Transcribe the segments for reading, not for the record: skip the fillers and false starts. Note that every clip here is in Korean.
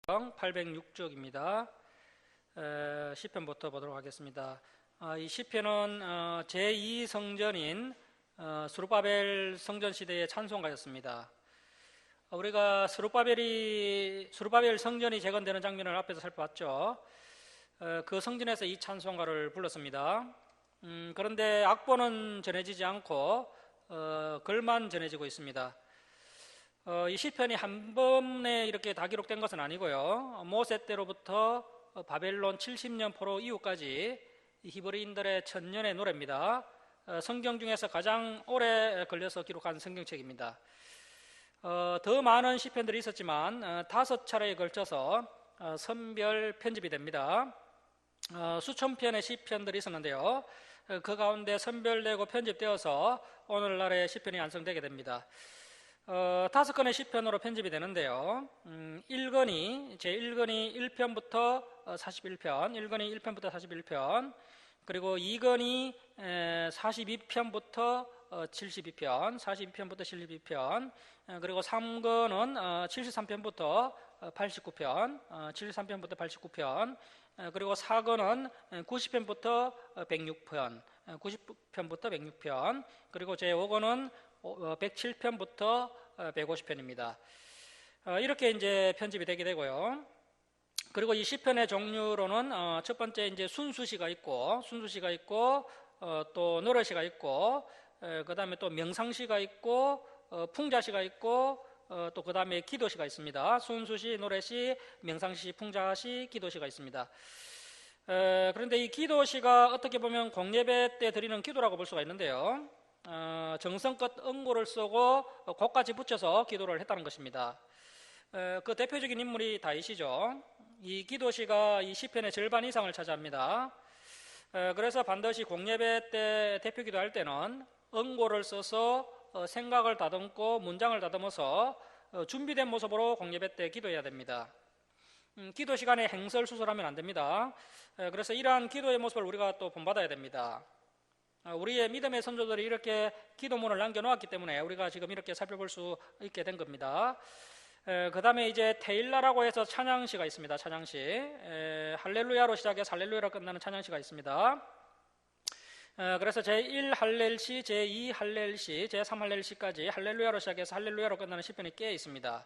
806쪽입니다. 시편부터 보도록 하겠습니다. 이 시편은 제2성전인 스룹바벨 성전 시대의 찬송가였습니다. 우리가 스룹바벨 성전이 재건되는 장면을 앞에서 살펴봤죠. 그 성전에서 이 찬송가를 불렀습니다. 그런데 악보는 전해지지 않고 글만 전해지고 있습니다. 이 시편이 한 번에 이렇게 다 기록된 것은 아니고요. 모세 때로부터 바벨론 70년 포로 이후까지 히브리인들의 천년의 노래입니다. 성경 중에서 가장 오래 걸려서 기록한 성경책입니다. 더 많은 시편들이 있었지만 5차례에 걸쳐서 선별 편집이 됩니다. 수천 편의 시편들이 있었는데요. 그 가운데 선별되고 편집되어서 오늘날의 시편이 완성되게 됩니다. 5건의 시편으로 편집이 되는데요. 1건이 제1건이 1편부터 41편, 1건이 1편부터 41편, 그리고 2건이 42편부터 72편, 42편부터 72편, 그리고 3건은 73편부터 89편, 73편부터 89편, 그리고 4건은 90편부터 106편, 90편부터 106편, 그리고 제5건은 107편부터 150편입니다. 이렇게 이제 편집이 되게 되고요. 그리고 이 시편의 종류로는 첫 번째 이제 순수시가 있고 또 노래시가 있고 그 다음에 또 명상시가 있고 풍자시가 있고 또 그 다음에 기도시가 있습니다. 순수시, 노래시, 명상시, 풍자시, 기도시가 있습니다. 그런데 이 기도시가 어떻게 보면 공예배 때 드리는 기도라고 볼 수가 있는데요. 정성껏 응고를 쓰고 곡까지 붙여서 기도를 했다는 것입니다. 그 대표적인 인물이 다윗이죠. 이 기도시가 이 시편의 절반 이상을 차지합니다. 그래서 반드시 공예배 때 대표 기도할 때는 응고를 써서 생각을 다듬고 문장을 다듬어서 준비된 모습으로 공예배 때 기도해야 됩니다. 기도 시간에 행설수설하면 안 됩니다. 그래서 이러한 기도의 모습을 우리가 또 본받아야 됩니다. 우리의 믿음의 선조들이 이렇게 기도문을 남겨놓았기 때문에 우리가 지금 이렇게 살펴볼 수 있게 된 겁니다. 그 다음에 이제 테일라라고 해서 찬양시가 있습니다. 찬양시. 할렐루야로 시작해서 할렐루야로 끝나는 찬양시가 있습니다. 그래서 제1 할렐시, 제2 할렐시, 제3 할렐시까지 할렐루야로 시작해서 할렐루야로 끝나는 시편이 꽤 있습니다.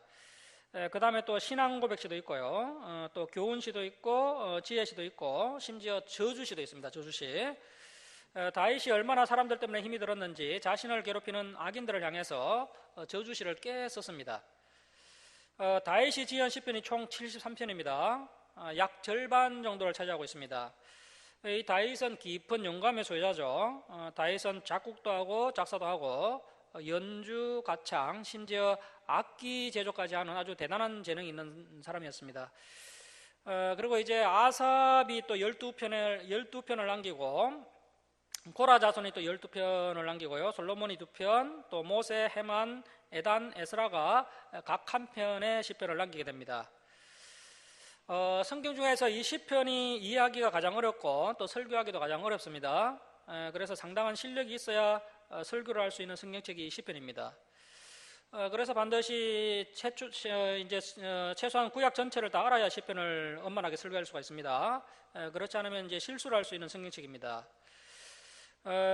그 다음에 또 신앙 고백시도 있고요. 또 교훈시도 있고 지혜시도 있고 심지어 저주시도 있습니다. 저주시. 다윗이 얼마나 사람들 때문에 힘이 들었는지 자신을 괴롭히는 악인들을 향해서 저주시를 꽤 썼습니다. 다윗이 지은 시편이 총 73편입니다. 약 절반 정도를 차지하고 있습니다. 이 다윗은 깊은 영감의 소유자죠. 다윗은 작곡도 하고 작사도 하고 연주, 가창, 심지어 악기 제조까지 하는 아주 대단한 재능이 있는 사람이었습니다. 그리고 이제 아삽이 또 12편을 남기고 고라 자손이 또 12편을 남기고요. 솔로몬이 2편, 또 모세, 헤만, 에단, 에스라가 각 한 편의 시편을 남기게 됩니다. 성경 중에서 이 시편이 이해하기가 가장 어렵고 또 설교하기도 가장 어렵습니다. 그래서 상당한 실력이 있어야 설교를 할 수 있는 성경책이 이 시편입니다. 그래서 반드시 최소한 구약 전체를 다 알아야 시편을 원만하게 설교할 수가 있습니다. 그렇지 않으면 이제 실수를 할 수 있는 성경책입니다.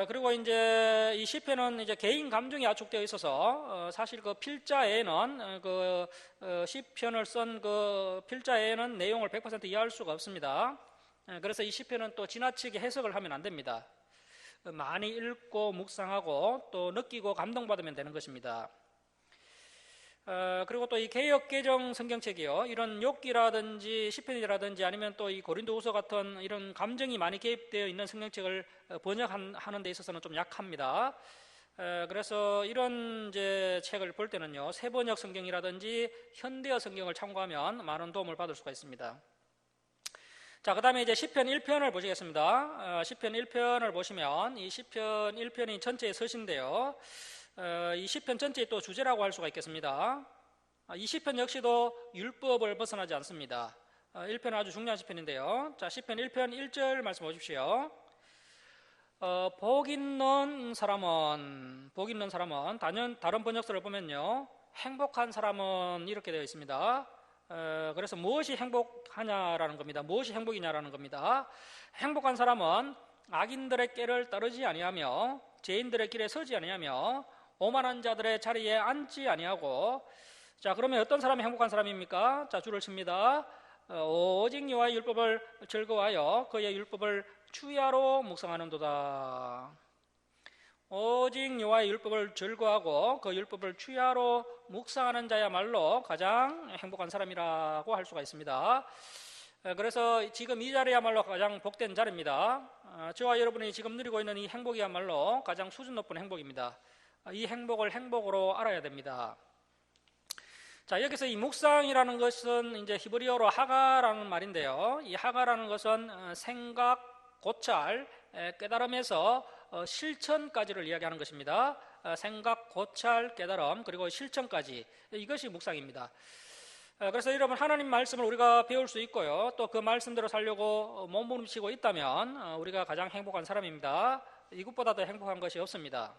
그리고 이제 이 시편은 이제 개인 감정이 압축되어 있어서 사실 그 필자에는 시편을 쓴 그 필자에는 내용을 100% 이해할 수가 없습니다. 그래서 이 시편은 또 지나치게 해석을 하면 안 됩니다. 많이 읽고 묵상하고 또 느끼고 감동받으면 되는 것입니다. 그리고 또 이 개역 개정 성경책이요, 이런 욥기라든지 시편이라든지 아니면 또 이 고린도후서 같은 이런 감정이 많이 개입되어 있는 성경책을 번역하는 데 있어서는 좀 약합니다. 그래서 이런 이제 책을 볼 때는요, 새번역 성경이라든지 현대어 성경을 참고하면 많은 도움을 받을 수가 있습니다. 자, 그 다음에 이제 시편 1편을 보시겠습니다. 시편 1편을 보시면 이 시편 1편이 전체의 서신인데요, 이 시편 전체의 또 주제라고 할 수가 있겠습니다. 이 시편 역시도 율법을 벗어나지 않습니다. 1편은 아주 중요한 시편인데요. 자, 시편 1편 1절 말씀 보십시오. 복 있는 사람은 다른 번역서를 보면요, 행복한 사람은 이렇게 되어 있습니다. 그래서 무엇이 행복하냐라는 겁니다. 무엇이 행복이냐라는 겁니다. 행복한 사람은 악인들의 꾀를 따르지 아니하며 죄인들의 길에 서지 아니하며 오만한 자들의 자리에 앉지 아니하고. 자, 그러면 어떤 사람이 행복한 사람입니까? 자, 줄을 칩니다. 오직 여호와의 율법을 즐거워하여 그의 율법을 주야로 묵상하는도다. 오직 여호와의 율법을 즐거워하고 그 율법을 주야로 묵상하는 자야말로 가장 행복한 사람이라고 할 수가 있습니다. 그래서 지금 이 자리야말로 가장 복된 자리입니다. 저와 여러분이 지금 누리고 있는 이 행복이야말로 가장 수준 높은 행복입니다. 이 행복을 행복으로 알아야 됩니다. 자, 여기서 이 묵상이라는 것은 이제 히브리어로 하가라는 말인데요. 이 하가라는 것은 생각, 고찰, 깨달음에서 실천까지를 이야기하는 것입니다. 생각, 고찰, 깨달음, 그리고 실천까지, 이것이 묵상입니다. 그래서 여러분, 하나님 말씀을 우리가 배울 수 있고요, 또 그 말씀대로 살려고 몸부림치고 있다면 우리가 가장 행복한 사람입니다. 이것보다 더 행복한 것이 없습니다.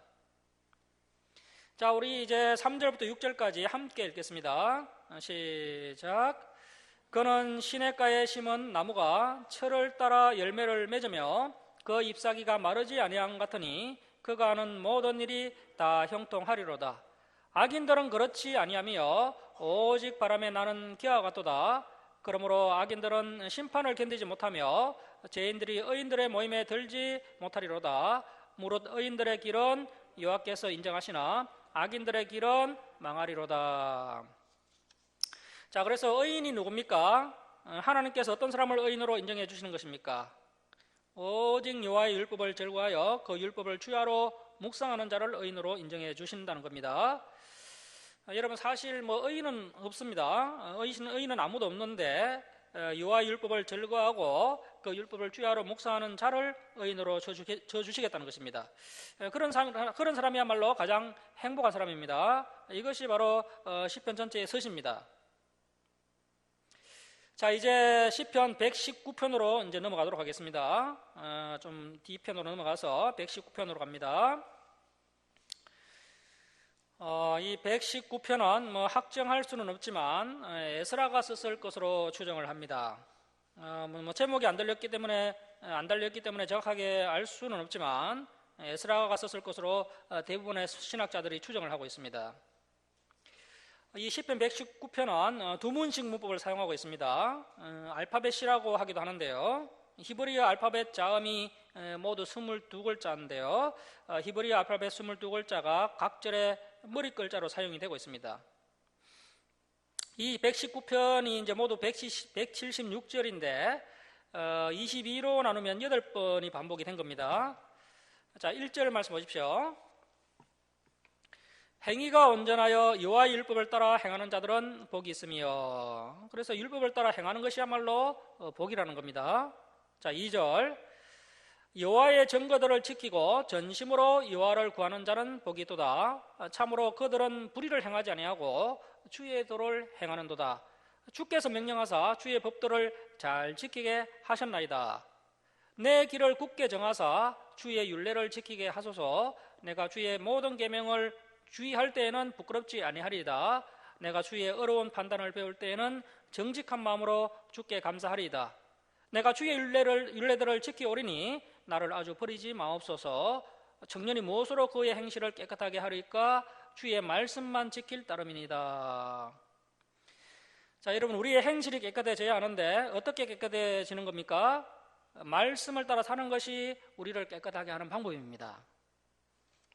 자, 우리 이제 3절부터 6절까지 함께 읽겠습니다. 시작. 그는 시냇가에 심은 나무가 철을 따라 열매를 맺으며 그 잎사귀가 마르지 아니함 같으니 그가 하는 모든 일이 다 형통하리로다. 악인들은 그렇지 아니하며 오직 바람에 나는 기와 같도다. 그러므로 악인들은 심판을 견디지 못하며 죄인들이 의인들의 모임에 들지 못하리로다. 무릇 의인들의 길은 여호와께서 인정하시나 악인들의 길은 망하리로다. 자, 그래서 의인이 누굽니까? 하나님께서 어떤 사람을 의인으로 인정해 주시는 것입니까? 오직 여호와의 율법을 즐거워하여 그 율법을 주야로 묵상하는 자를 의인으로 인정해 주신다는 겁니다. 여러분, 사실 의인은 없습니다. 의인은 아무도 없는데 여호와의 율법을 즐거워하고 그 율법을 주야로 묵상하는 자를 의인으로 쳐주시겠다는 것입니다. 그런 사람이야말로 가장 행복한 사람입니다. 이것이 바로 시편 전체의 서시입니다. 자, 이제 시편 119편으로 이제 넘어가도록 하겠습니다. 좀 뒤편으로 넘어가서 119편으로 갑니다. 이 119편은 확정할 수는 없지만 에스라가 썼을 것으로 추정을 합니다. 제목이 안 달렸기 때문에 정확하게 알 수는 없지만 에스라가 썼을 것으로 대부분의 신학자들이 추정을 하고 있습니다. 이 시편 119편은 두문식 문법을 사용하고 있습니다. 알파벳이라고 하기도 하는데요. 히브리어 알파벳 자음이 모두 22글자인데요. 히브리어 알파벳 22글자가 각 절에 머리글자로 사용이 되고 있습니다. 이 119편이 이제 모두 176절인데 22로 나누면 8번이 반복이 된 겁니다. 자, 1절 말씀 보십시오. 행위가 온전하여 여호와의 율법을 따라 행하는 자들은 복이 있으며. 그래서 율법을 따라 행하는 것이야말로 복이라는 겁니다. 자, 2절. 여호와의 증거들을 지키고 전심으로 여호와를 구하는 자는 복이 있도다. 참으로 그들은 불의를 행하지 아니하고 주의 도를 행하는도다. 주께서 명령하사 주의 법도를 잘 지키게 하셨나이다. 내 길을 굳게 정하사 주의 율례를 지키게 하소서. 내가 주의 모든 계명을 주의할 때에는 부끄럽지 아니하리이다. 내가 주의 어려운 판단을 배울 때에는 정직한 마음으로 주께 감사하리이다. 내가 주의 율례들을 지키오리니 나를 아주 버리지 마옵소서. 청년이 무엇으로 그의 행실을 깨끗하게 하리까? 주의 말씀만 지킬 따름이니이다. 자, 여러분, 우리의 행실이 깨끗해져야 하는데 어떻게 깨끗해지는 겁니까? 말씀을 따라 사는 것이 우리를 깨끗하게 하는 방법입니다.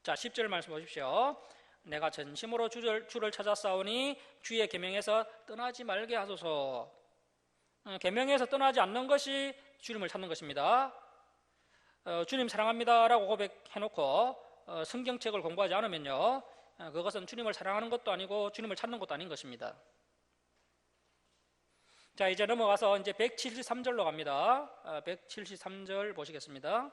자, 10절 말씀 보십시오. 내가 전심으로 주를 찾아 싸우니 주의 계명에서 떠나지 말게 하소서. 계명에서 떠나지 않는 것이 주님을 찾는 것입니다. 주님 사랑합니다라고 고백해놓고 성경책을 공부하지 않으면요, 그것은 주님을 사랑하는 것도 아니고 주님을 찾는 것도 아닌 것입니다. 자, 이제 넘어가서 이제 173절로 갑니다. 173절 보시겠습니다.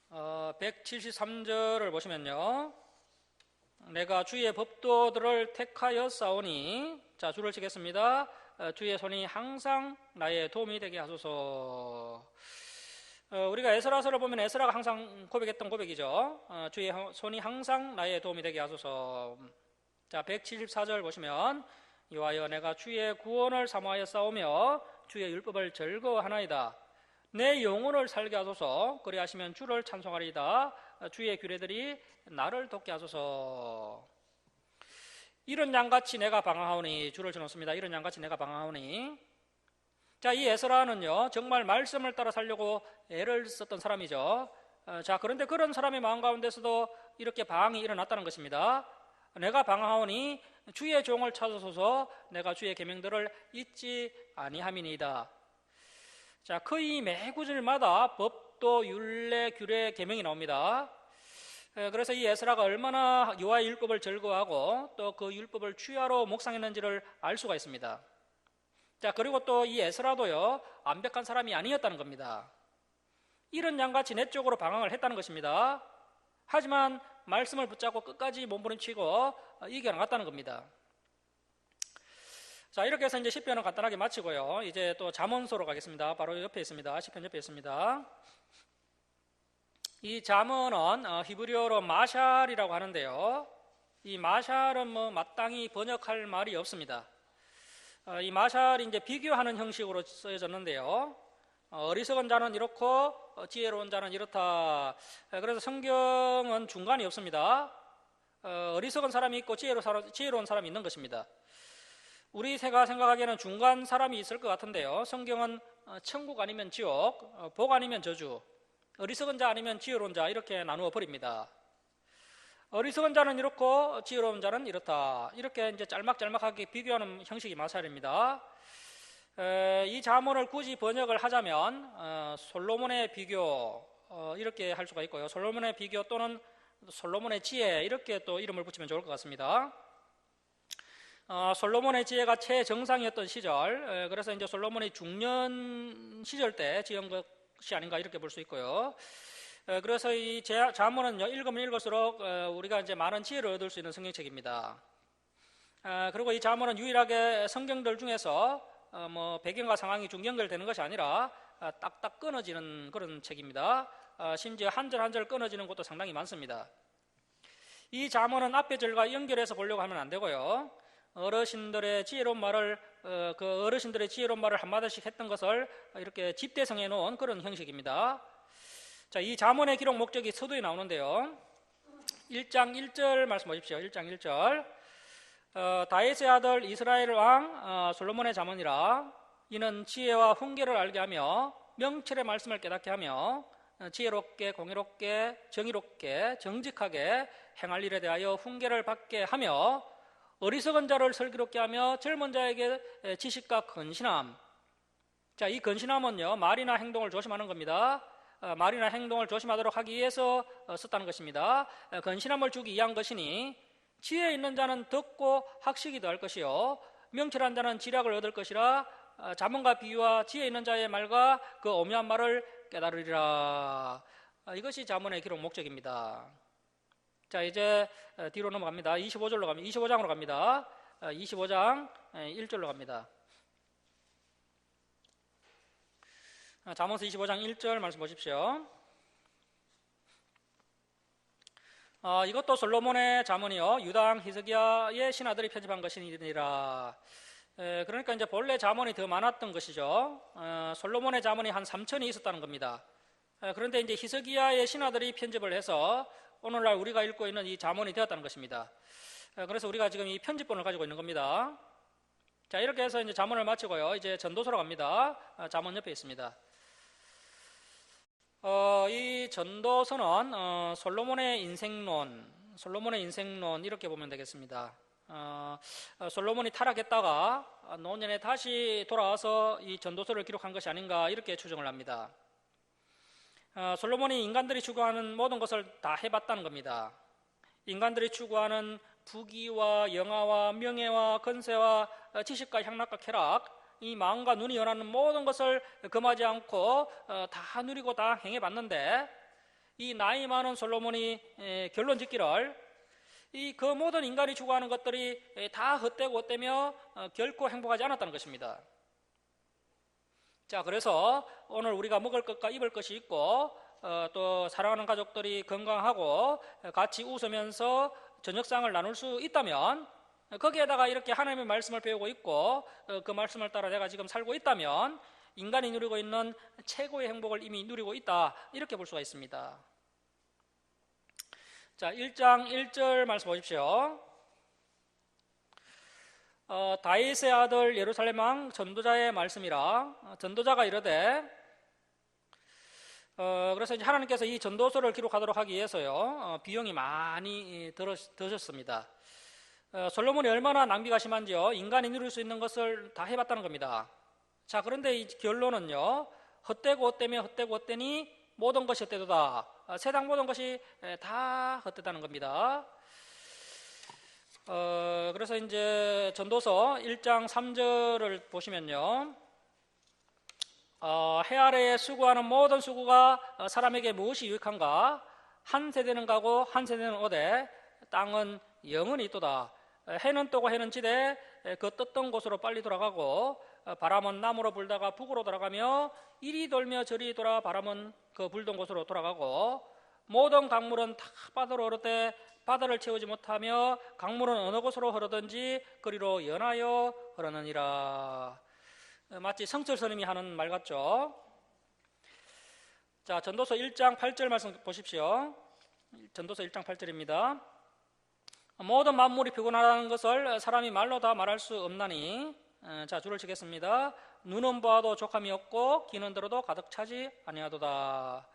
173절을 보시면요, 내가 주의 법도들을 택하여 싸우니. 자, 줄을 치겠습니다. 주의 손이 항상 나의 도움이 되게 하소서. 우리가 에스라서를 보면 에스라가 항상 고백했던 고백이죠. 주의 손이 항상 나의 도움이 되게 하소서. 자, 174절 보시면 이와여 내가 주의 구원을 사모하여 싸우며 주의 율법을 즐거워하나이다. 내 영혼을 살게 하소서. 그리하시면 주를 찬송하리이다. 주의 규례들이 나를 돕게 하소서. 이런 양같이 내가 방황하오니, 주를 전했습니다. 이런 양같이 내가 방황하오니. 자, 이 에스라는요 정말 말씀을 따라 살려고 애를 썼던 사람이죠. 자, 그런데 그런 사람의 마음 가운데서도 이렇게 방황이 일어났다는 것입니다. 내가 방황하오니 주의 종을 찾으소서. 내가 주의 계명들을 잊지 아니함이니이다. 자, 거의 매 구절마다 법도, 율례, 규례, 계명이 나옵니다. 그래서 이 에스라가 얼마나 여호와의 율법을 즐거워하고 또 그 율법을 주야로 묵상했는지를 알 수가 있습니다. 자, 그리고 또 이 에스라도요 완벽한 사람이 아니었다는 겁니다. 이런 양같이 내적으로 방황을 했다는 것입니다. 하지만 말씀을 붙잡고 끝까지 몸부림치고 이겨나갔다는 겁니다. 자, 이렇게 해서 이제 시편은 간단하게 마치고요. 이제 또 잠언서로 가겠습니다. 바로 옆에 있습니다. 시편 옆에 있습니다. 이 잠언은 히브리어로 마샬이라고 하는데요. 이 마샬은 마땅히 번역할 말이 없습니다. 이 마샬이 이제 비교하는 형식으로 쓰여졌는데요. 어리석은 자는 이렇고 지혜로운 자는 이렇다. 그래서 성경은 중간이 없습니다. 어리석은 사람이 있고 지혜로운 사람이 있는 것입니다. 우리가 생각하기에는 중간 사람이 있을 것 같은데요. 성경은 천국 아니면 지옥, 복 아니면 저주, 어리석은 자 아니면 지혜로운 자 이렇게 나누어 버립니다. 어리석은 자는 이렇고 지혜로운 자는 이렇다. 이렇게 이제 짤막짤막하게 비교하는 형식이 마샬입니다. 이 잠언을 굳이 번역을 하자면 솔로몬의 비교 이렇게 할 수가 있고요. 솔로몬의 비교 또는 솔로몬의 지혜 이렇게 또 이름을 붙이면 좋을 것 같습니다. 솔로몬의 지혜가 최정상이었던 시절, 그래서 이제 솔로몬의 중년 시절 때 지은 것이 아닌가 이렇게 볼 수 있고요. 그래서 이 잠언은요 읽으면 읽을수록 우리가 이제 많은 지혜를 얻을 수 있는 성경책입니다. 그리고 이 잠언은 유일하게 성경들 중에서 배경과 상황이 중 연결되는 것이 아니라 딱딱 끊어지는 그런 책입니다. 심지어 한 절 한 절 끊어지는 것도 상당히 많습니다. 이 잠언은 앞의 절과 연결해서 보려고 하면 안 되고요. 어르신들의 지혜로운 말을 한마디씩 했던 것을 이렇게 집대성해 놓은 그런 형식입니다. 자, 이 잠언의 기록 목적이 서두에 나오는데요. 1장 1절 말씀 보십시오. 1장 1절. 다윗의 아들 이스라엘 왕 솔로몬의 잠언이라. 이는 지혜와 훈계를 알게 하며 명철의 말씀을 깨닫게 하며 지혜롭게 공의롭게 정의롭게 정직하게 행할 일에 대하여 훈계를 받게 하며 어리석은 자를 슬기롭게 하며 젊은 자에게 지식과 근신함. 자, 이 근신함은요 말이나 행동을 조심하는 겁니다. 말이나 행동을 조심하도록 하기 위해서 썼다는 것입니다. 근신함을 주기 위한 것이니 지혜 있는 자는 듣고 학식이 더할 것이요 명철한 자는 지략을 얻을 것이라. 잠언과 비유와 지혜 있는 자의 말과 그 오묘한 말을 깨달으리라. 이것이 잠언의 기록 목적입니다. 자, 이제 뒤로 넘어갑니다. 25장으로 갑니다. 25장 1절로 갑니다. 잠언서 25장 1절 말씀 보십시오. 이것도 솔로몬의 잠언이요 유다왕 히스기야의 신하들이 편집한 것이니라. 그러니까 이제 본래 잠언이 더 많았던 것이죠. 솔로몬의 잠언이 한 3천이 있었다는 겁니다. 그런데 이제 히스기야의 신하들이 편집을 해서 오늘날 우리가 읽고 있는 이 잠언이 되었다는 것입니다. 그래서 우리가 지금 이 편집본을 가지고 있는 겁니다. 자, 이렇게 해서 이제 잠언을 마치고요. 이제 전도서로 갑니다. 잠언 옆에 있습니다. 이 전도서는 솔로몬의 인생론 이렇게 보면 되겠습니다. 솔로몬이 타락했다가 노년에 다시 돌아와서 이 전도서를 기록한 것이 아닌가 이렇게 추정을 합니다. 솔로몬이 인간들이 추구하는 모든 것을 다 해봤다는 겁니다. 인간들이 추구하는 부귀와 영화와 명예와 건세와 지식과 향락과 쾌락, 이 마음과 눈이 원하는 모든 것을 금하지 않고 다 누리고 다 행해봤는데 이 나이 많은 솔로몬이 결론 짓기를 이 그 모든 인간이 추구하는 것들이 다 헛되고 헛되며 결코 행복하지 않았다는 것입니다. 자, 그래서 오늘 우리가 먹을 것과 입을 것이 있고 또 사랑하는 가족들이 건강하고 같이 웃으면서 저녁상을 나눌 수 있다면 거기에다가 이렇게 하나님의 말씀을 배우고 있고 그 말씀을 따라 내가 지금 살고 있다면 인간이 누리고 있는 최고의 행복을 이미 누리고 있다, 이렇게 볼 수가 있습니다. 자, 1장 1절 말씀 보십시오. 다윗의 아들 예루살렘 왕 전도자의 말씀이라. 전도자가 이르되, 그래서 이제 하나님께서 이 전도서를 기록하도록 하기 위해서요, 비용이 많이 드셨습니다. 솔로몬이 얼마나 낭비가 심한지요, 인간이 누릴 수 있는 것을 다 해봤다는 겁니다. 자, 그런데 이 결론은요, 헛되고 헛되며 헛되고 헛되니 모든 것이 헛되도다. 세상 모든 것이 다 헛되다는 겁니다. 그래서 이제 전도서 1장 3절을 보시면요, 해 아래에 수고하는 모든 수고가 사람에게 무엇이 유익한가? 한 세대는 가고 한 세대는 오되 땅은 영원히 있도다. 해는 뜨고 해는 지되 그 떴던 곳으로 빨리 돌아가고 바람은 남으로 불다가 북으로 돌아가며 이리 돌며 저리 돌아 바람은 그 불던 곳으로 돌아가고 모든 강물은 다 바다로 흐르되 바다를 채우지 못하며 강물은 어느 곳으로 흐르든지 그리로 연하여 흐르느니라. 마치 성철 스님이 하는 말 같죠. 자, 전도서 1장 8절 말씀 보십시오. 전도서 1장 8절입니다. 모든 만물이 피곤하다는 것을 사람이 말로 다 말할 수 없나니. 자, 줄을 치겠습니다. 눈은 보아도 족함이 없고 귀는 들어도 가득 차지 아니하도다.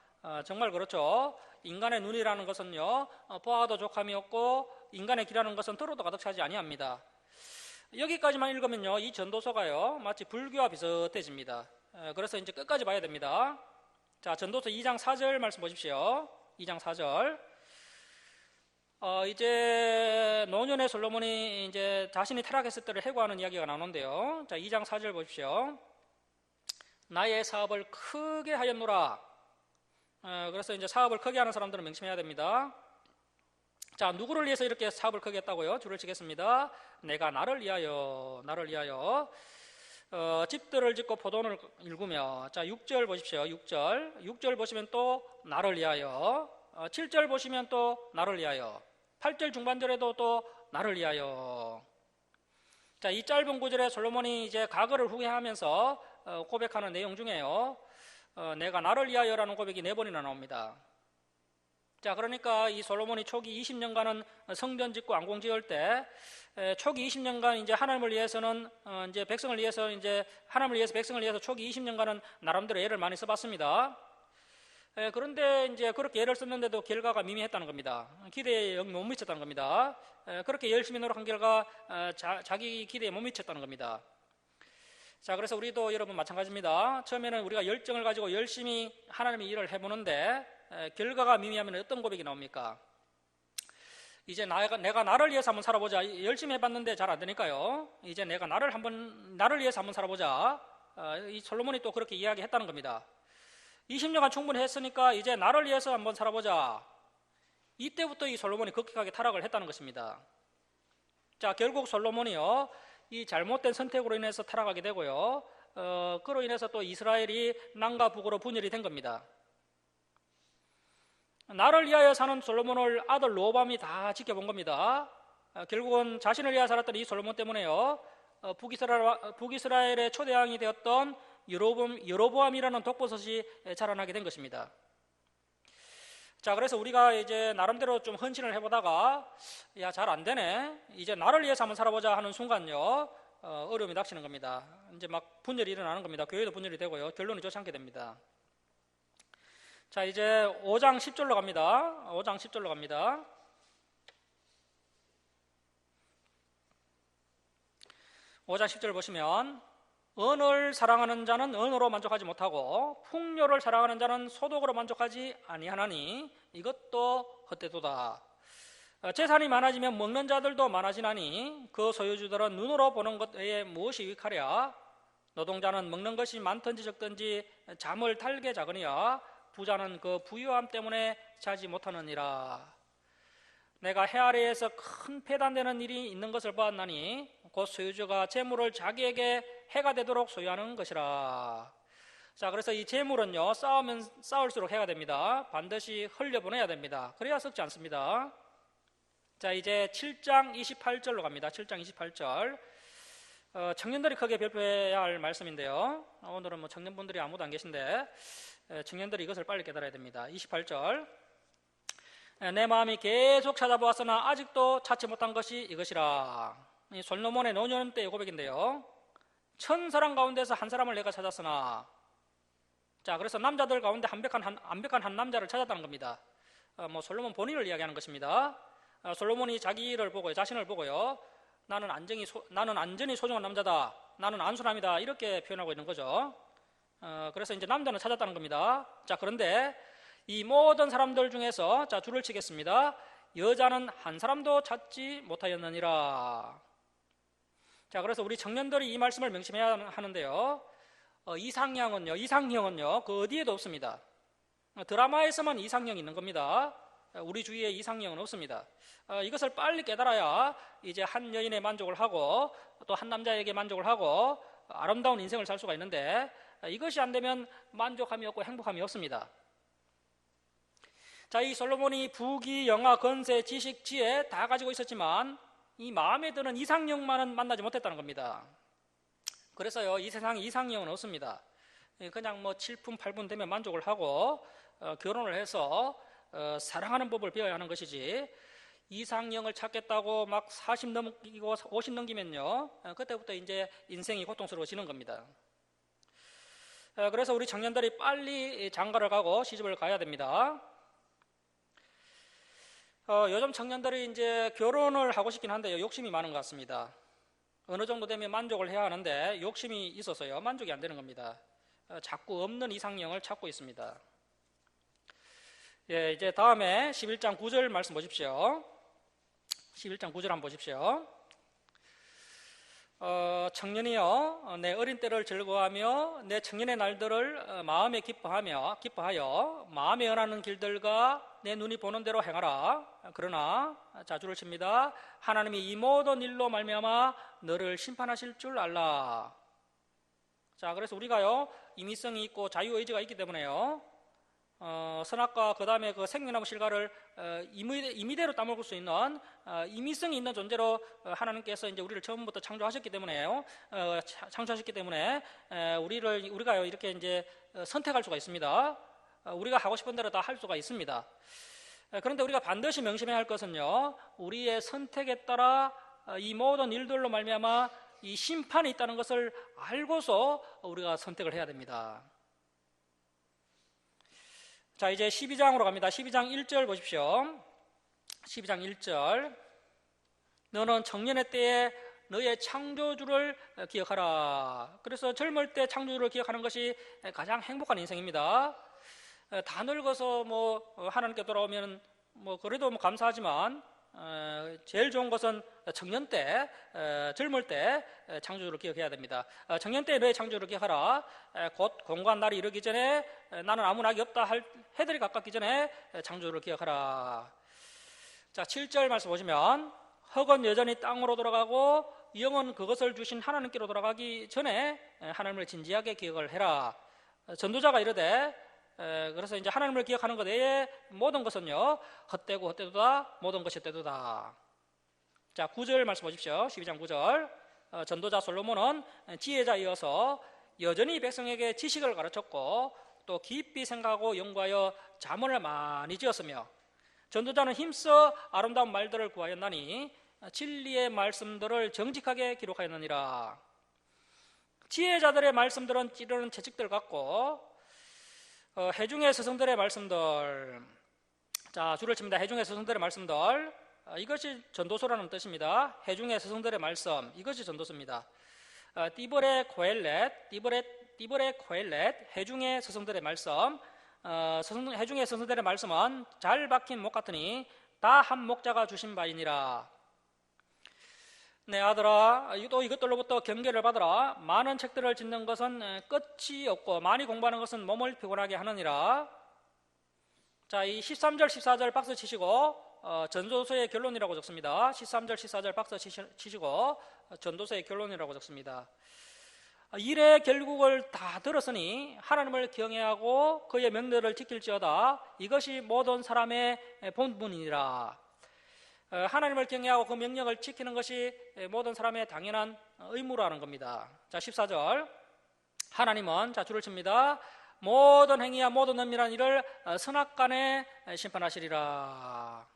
정말 그렇죠. 인간의 눈이라는 것은요, 보아도 족함이 없고 인간의 귀라는 것은 들어도 가득 차지 아니합니다. 여기까지만 읽으면요, 이 전도서가요 마치 불교와 비슷해집니다. 그래서 이제 끝까지 봐야 됩니다. 자, 전도서 2장 4절 말씀 보십시오. 2장 4절. 이제 노년의 솔로몬이 이제 자신이 타락했을 때를 해고하는 이야기가 나오는데요. 자, 2장 4절 보십시오. 나의 사업을 크게 하였노라. 그래서 이제 사업을 크게 하는 사람들은 명심해야 됩니다. 자, 누구를 위해서 이렇게 사업을 크게 했다고요? 줄을 치겠습니다. 내가 나를 위하여, 나를 위하여. 집들을 짓고 포도원을 일구며. 자, 6절 보십시오. 6절 보시면 또 나를 위하여. 7절 보시면 또 나를 위하여. 8절 중반절에도 또 나를 위하여. 자, 이 짧은 구절에 솔로몬이 이제 과거를 후회하면서 고백하는 내용 중에요, 내가 나를 위하여라는 고백이 4번이나 나옵니다. 자, 그러니까 이 솔로몬이 초기 20년간은 성전 짓고 왕궁 지을 때, 초기 20년간 이제 하나님을 위해서는 이제 백성을 위해서 이제 하나님을 위해서 백성을 위해서 초기 20년간은 나름대로 애를 많이 써봤습니다. 그런데 이제 그렇게 애를 썼는데도 결과가 미미했다는 겁니다. 기대에 영 못 미쳤다는 겁니다. 그렇게 열심히 노력한 결과 자기 기대에 못 미쳤다는 겁니다. 자, 그래서 우리도 여러분 마찬가지입니다. 처음에는 우리가 열정을 가지고 열심히 하나님의 일을 해보는데 결과가 미미하면 어떤 고백이 나옵니까? 이제 내가 나를 위해서 한번 살아보자. 열심히 해봤는데 잘 안 되니까요. 이제 내가 나를 위해서 한번 살아보자. 이 솔로몬이 또 그렇게 이야기했다는 겁니다. 20년간 충분히 했으니까 이제 나를 위해서 한번 살아보자. 이때부터 이 솔로몬이 급격하게 타락을 했다는 것입니다. 자, 결국 솔로몬이요, 이 잘못된 선택으로 인해서 타락하게 되고요, 그로 인해서 또 이스라엘이 남과 북으로 분열이 된 겁니다. 나를 위하여 사는 솔로몬을 아들 르호보암이 다 지켜본 겁니다. 결국은 자신을 위하여 살았던 이 솔로몬 때문에요, 북이스라엘의 초대왕이 되었던 여로보암이라는 독버섯이 자라나게 된 것입니다. 자, 그래서 우리가 이제 나름대로 좀 헌신을 해보다가 야, 잘 안 되네, 이제 나를 위해서 한번 살아보자 하는 순간요, 어려움이 닥치는 겁니다. 이제 막 분열이 일어나는 겁니다. 교회도 분열이 되고요, 결론이 좋지 않게 됩니다. 자, 이제 5장 10절로 갑니다. 5장 10절로 갑니다. 5장 10절 보시면, 언을 사랑하는 자는 언으로 만족하지 못하고 풍요를 사랑하는 자는 소득으로 만족하지 아니하나니 이것도 헛되도다. 재산이 많아지면 먹는 자들도 많아지나니 그 소유주들은 눈으로 보는 것 외에 무엇이 유익하랴? 노동자는 먹는 것이 많든지 적든지 잠을 달게 자거니와 부자는 그 부유함 때문에 자지 못하느니라. 내가 해 아래에서 큰 폐단되는 일이 있는 것을 보았나니 곧 소유주가 재물을 자기에게 해가 되도록 소유하는 것이라. 자, 그래서 이 재물은요, 쌓으면 쌓을수록 해가 됩니다. 반드시 흘려보내야 됩니다. 그래야 썩지 않습니다. 자, 이제 7장 28절로 갑니다. 7장 28절. 청년들이 크게 별표해야 할 말씀인데요. 오늘은 뭐 청년분들이 아무도 안 계신데 청년들이 이것을 빨리 깨달아야 됩니다. 28절. 내 마음이 계속 찾아보았으나 아직도 찾지 못한 것이 이것이라. 이 솔로몬의 노년 때의 고백인데요. 1000사람 가운데서 한 사람을 내가 찾았으나, 자, 그래서 남자들 가운데 완벽한 한 남자를 찾았다는 겁니다. 뭐 솔로몬 본인을 이야기하는 것입니다. 솔로몬이 자기를 보고요, 자신을 보고요, 나는 안전히 소중한 남자다, 나는 안수람이다, 이렇게 표현하고 있는 거죠. 그래서 이제 남자는 찾았다는 겁니다. 자, 그런데 이 모든 사람들 중에서, 자, 줄을 치겠습니다. 여자는 한 사람도 찾지 못하였느니라. 자, 그래서 우리 청년들이 이 말씀을 명심해야 하는데요. 이상형은요, 그 어디에도 없습니다. 드라마에서만 이상형이 있는 겁니다. 우리 주위에 이상형은 없습니다. 이것을 빨리 깨달아야 이제 한 여인의 만족을 하고 또 한 남자에게 만족을 하고 아름다운 인생을 살 수가 있는데, 이것이 안 되면 만족함이 없고 행복함이 없습니다. 자, 이 솔로몬이 부귀, 영화, 건세, 지식, 지혜 다 가지고 있었지만 이 마음에 드는 이상형만은 만나지 못했다는 겁니다. 그래서요, 이 세상에 이상형은 없습니다. 그냥 뭐 7분, 8분 되면 만족을 하고 결혼을 해서 사랑하는 법을 배워야 하는 것이지, 이상형을 찾겠다고 막 40 넘기고 50 넘기면요, 그때부터 이제 인생이 고통스러워지는 겁니다. 그래서 우리 청년들이 빨리 장가를 가고 시집을 가야 됩니다. 요즘 청년들이 이제 결혼을 하고 싶긴 한데요, 욕심이 많은 것 같습니다. 어느 정도 되면 만족을 해야 하는데 욕심이 있어서요, 만족이 안 되는 겁니다. 자꾸 없는 이상형을 찾고 있습니다. 예, 이제 다음에 11장 9절 말씀 보십시오. 11장 9절 한번 보십시오. 청년이여, 내 어린 때를 즐거워하며 내 청년의 날들을 마음에 기뻐하여 마음에 연하는 길들과 내 눈이 보는 대로 행하라. 그러나, 자, 줄을 칩니다. 하나님이 이 모든 일로 말미암아 너를 심판하실 줄 알라. 자, 그래서 우리가요, 임의성이 있고 자유의지가 있기 때문에요, 선악과 그 다음에 그 생명나무 실과를 임의대로 따먹을 수 있는 임의성이 있는 존재로 하나님께서 이제 우리를 처음부터 창조하셨기 때문에요. 우리가요, 이렇게 이제 선택할 수가 있습니다. 우리가 하고 싶은 대로 다 할 수가 있습니다. 그런데 우리가 반드시 명심해야 할 것은요, 우리의 선택에 따라 이 모든 일들로 말미암아 이 심판이 있다는 것을 알고서 우리가 선택을 해야 됩니다. 자, 이제 12장으로 갑니다. 12장 1절 보십시오. 12장 1절. 너는 청년의 때에 너의 창조주를 기억하라. 그래서 젊을 때 창조주를 기억하는 것이 가장 행복한 인생입니다. 다 늙어서 뭐 하나님께 돌아오면 뭐 그래도 뭐 감사하지만 제일 좋은 것은 청년 때, 젊을 때 창조주를 기억해야 됩니다. 청년 때 너의 창조주를 기억하라. 곧 공고한 날이 이르기 전에, 나는 아무 낙이 없다 해들이 가깝기 전에 창조주를 기억하라. 자, 7절 말씀 보시면, 흙은 여전히 땅으로 돌아가고 영은 그것을 주신 하나님께로 돌아가기 전에 하나님을 진지하게 기억을 해라. 전도자가 이르되, 그래서 이제 하나님을 기억하는 것 외에 모든 것은요, 헛되고 헛되도다, 모든 것이 헛되도다. 자, 9절 말씀 보십시오. 12장 9절. 전도자 솔로몬은 지혜자이어서 여전히 백성에게 지식을 가르쳤고 또 깊이 생각하고 연구하여 자문을 많이 지었으며, 전도자는 힘써 아름다운 말들을 구하였나니 진리의 말씀들을 정직하게 기록하였느니라. 지혜자들의 말씀들은 찌르는 채찍들 같고 해중의 스승들의 말씀들, 자, 줄을 칩니다. 해중의 스승들의 말씀들, 이것이 전도서라는 뜻입니다. 해중의 스승들의 말씀, 이것이 전도서입니다. 띠브레 코엘렛, 해중의 스승들의 말씀. 해중의 스승들의 말씀은 잘 박힌 목 같으니 다 한 목자가 주신 바이니라. 내 아들아, 또 이것들로부터 경계를 받으라. 많은 책들을 짓는 것은 끝이 없고 많이 공부하는 것은 몸을 피곤하게 하느니라. 자, 이 13절 14절 박수 치시고 전도서의 결론이라고 적습니다. 13절 14절 박수 치시고 전도서의 결론이라고 적습니다. 일의 결국을 다 들었으니 하나님을 경외하고 그의 명령을 지킬지어다. 이것이 모든 사람의 본분이니라. 하나님을 경외하고 그 명령을 지키는 것이 모든 사람의 당연한 의무라는 겁니다. 자, 14절. 하나님은, 자, 줄을 칩니다. 모든 행위와 모든 은밀한 일을 선악간에 심판하시리라.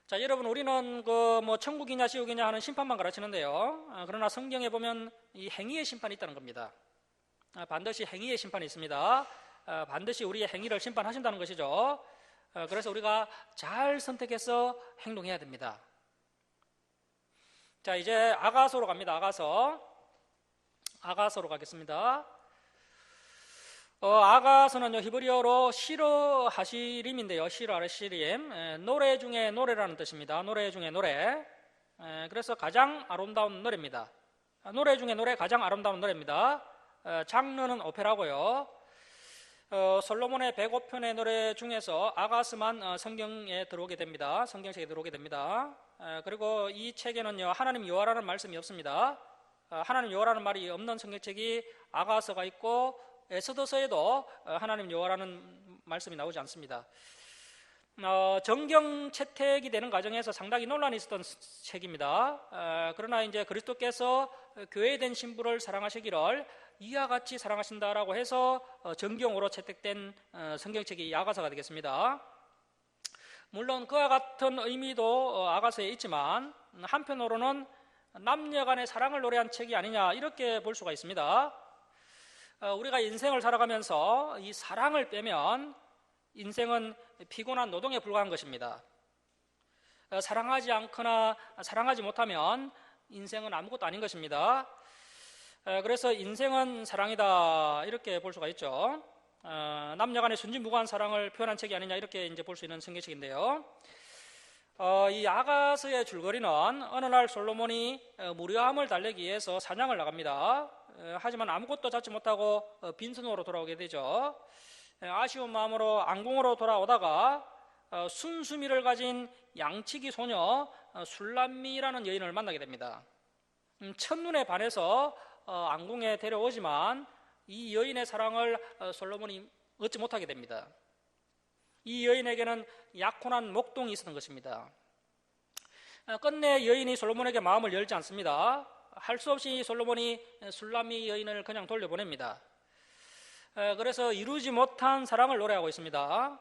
자, 여러분, 우리는 천국이냐 지옥이냐 하는 심판만 가르치는데요. 그러나 성경에 보면 이 행위의 심판이 있다는 겁니다. 반드시 행위의 심판이 있습니다. 반드시 우리의 행위를 심판하신다는 것이죠. 그래서 우리가 잘 선택해서 행동해야 됩니다. 자, 이제 아가서로 갑니다. 아가서로 가겠습니다. 아가서는요, 히브리어로 시르 하시림인데요. 시르 하시림, 노래 중에 노래라는 뜻입니다. 노래 중에 노래. 그래서 가장 아름다운 노래입니다. 노래 중에 노래, 가장 아름다운 노래입니다. 장르는 오페라고요. 솔로몬의 105편의 노래 중에서 아가스만 성경에 들어오게 됩니다. 성경책에 들어오게 됩니다. 그리고 이 책에는요, 하나님 여호와라는 말씀이 없습니다. 하나님 여호와라는 말이 없는 성경책이 아가서가 있고 에스더서에도 하나님 여호와라는 말씀이 나오지 않습니다. 정경 채택이 되는 과정에서 상당히 논란이 있었던 책입니다. 그러나 이제 그리스도께서 교회된 신부를 사랑하시기를 이와 같이 사랑하신다라고 해서 정경으로 채택된 성경책이 아가서가 되겠습니다. 물론 그와 같은 의미도 아가서에 있지만 한편으로는 남녀 간의 사랑을 노래한 책이 아니냐 이렇게 볼 수가 있습니다. 우리가 인생을 살아가면서 이 사랑을 빼면 인생은 피곤한 노동에 불과한 것입니다. 사랑하지 않거나 사랑하지 못하면 인생은 아무것도 아닌 것입니다. 그래서 인생은 사랑이다 이렇게 볼 수가 있죠. 남녀간의 순진무구한 사랑을 표현한 책이 아니냐 이렇게 이제 볼 수 있는 성경책인데요. 이 아가서의 줄거리는 어느 날 솔로몬이 무료함을 달래기 위해서 사냥을 나갑니다. 하지만 아무것도 잡지 못하고 빈손으로 돌아오게 되죠. 아쉬운 마음으로 왕궁으로 돌아오다가 순수미를 가진 양치기 소녀 술람미라는 여인을 만나게 됩니다. 첫눈에 반해서 왕궁에 데려오지만 이 여인의 사랑을 솔로몬이 얻지 못하게 됩니다. 이 여인에게는 약혼한 목동이 있었던 것입니다. 끝내 여인이 솔로몬에게 마음을 열지 않습니다. 할 수 없이 솔로몬이 술람미 여인을 그냥 돌려보냅니다. 그래서 이루지 못한 사랑을 노래하고 있습니다.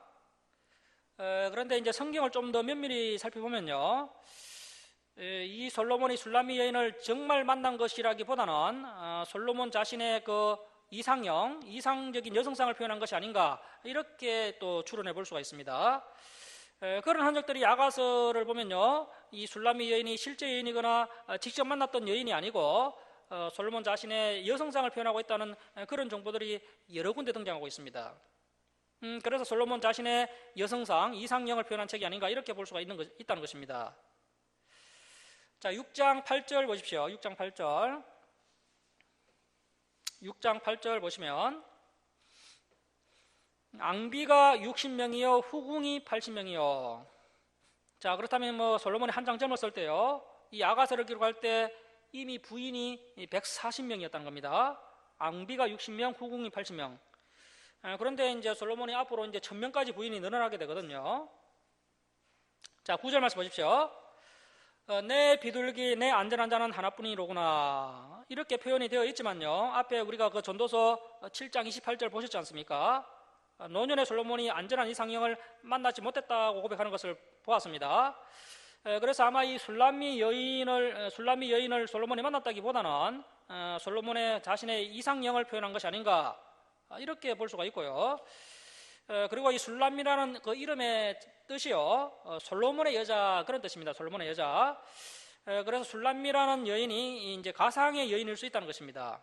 그런데 이제 성경을 좀 더 면밀히 살펴보면요, 이 솔로몬이 술람미 여인을 정말 만난 것이라기보다는 솔로몬 자신의 그 이상적인 여성상을 표현한 것이 아닌가 이렇게 또 추론해 볼 수가 있습니다. 그런 흔적들이 아가서를 보면요, 이 술람미 여인이 실제 여인이거나 직접 만났던 여인이 아니고 솔로몬 자신의 여성상을 표현하고 있다는 그런 정보들이 여러 군데 등장하고 있습니다. 그래서 솔로몬 자신의 여성상, 이상형을 표현한 책이 아닌가 이렇게 볼 수가 있다는 것입니다. 자, 6장 8절 보십시오. 6장 8절 보시면 앙비가 60명이요 후궁이 80명이요. 자, 그렇다면 솔로몬이 한창 젊었을 때요, 이 아가서를 기록할 때 이미 부인이 140명이었다는 겁니다. 앙비가 60명, 후궁이 80명. 그런데 이제 솔로몬이 앞으로 이제 1000명까지 부인이 늘어나게 되거든요. 자, 9절 말씀 보십시오. 내 비둘기, 내 안전한 자는 하나뿐이로구나. 이렇게 표현이 되어 있지만요, 앞에 우리가 그 전도서 7장 28절 보셨지 않습니까? 노년의 솔로몬이 안전한 이상형을 만나지 못했다고 고백하는 것을 보았습니다. 그래서 아마 이 술람미 여인을 솔로몬이 만났다기보다는 솔로몬의 자신의 이상형을 표현한 것이 아닌가 이렇게 볼 수가 있고요. 그리고 이 술람미라는 그 이름의 뜻이요, 솔로몬의 여자 그런 뜻입니다. 솔로몬의 여자. 그래서 술람미라는 여인이 이제 가상의 여인일 수 있다는 것입니다.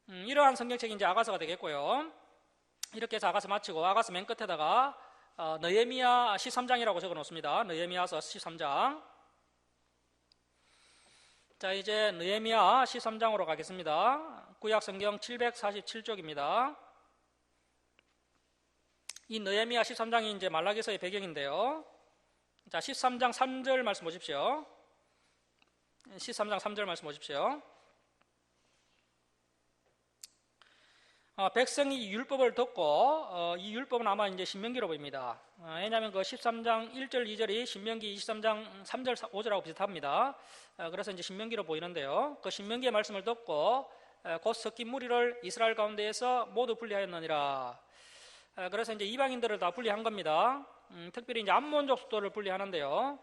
이러한 성경책이 이제 아가서가 되겠고요. 이렇게 해서 아가서 마치고 아가서 맨 끝에다가 느헤미야 13장이라고 적어 놓습니다. 느헤미야서 13장. 자, 이제 느헤미야 13장으로 가겠습니다. 구약 성경 747쪽입니다. 이 느헤미야 13장이 이제 말라기서의 배경인데요. 자, 13장 3절 말씀 보십시오. 13장 3절 말씀 보십시오. 백성이 율법을 듣고 이 율법은 아마 이제 신명기로 보입니다. 왜냐하면 그 13장 1절 2절이 신명기 23장 3절 5절하고 비슷합니다. 그래서 이제 신명기로 보이는데요. 그 신명기의 말씀을 듣고 곧 섞인 무리를 이스라엘 가운데에서 모두 분리하였느니라. 그래서 이제 이방인들을 다 분리한 겁니다. 특별히 이제 암몬족 수도를 분리하는데요.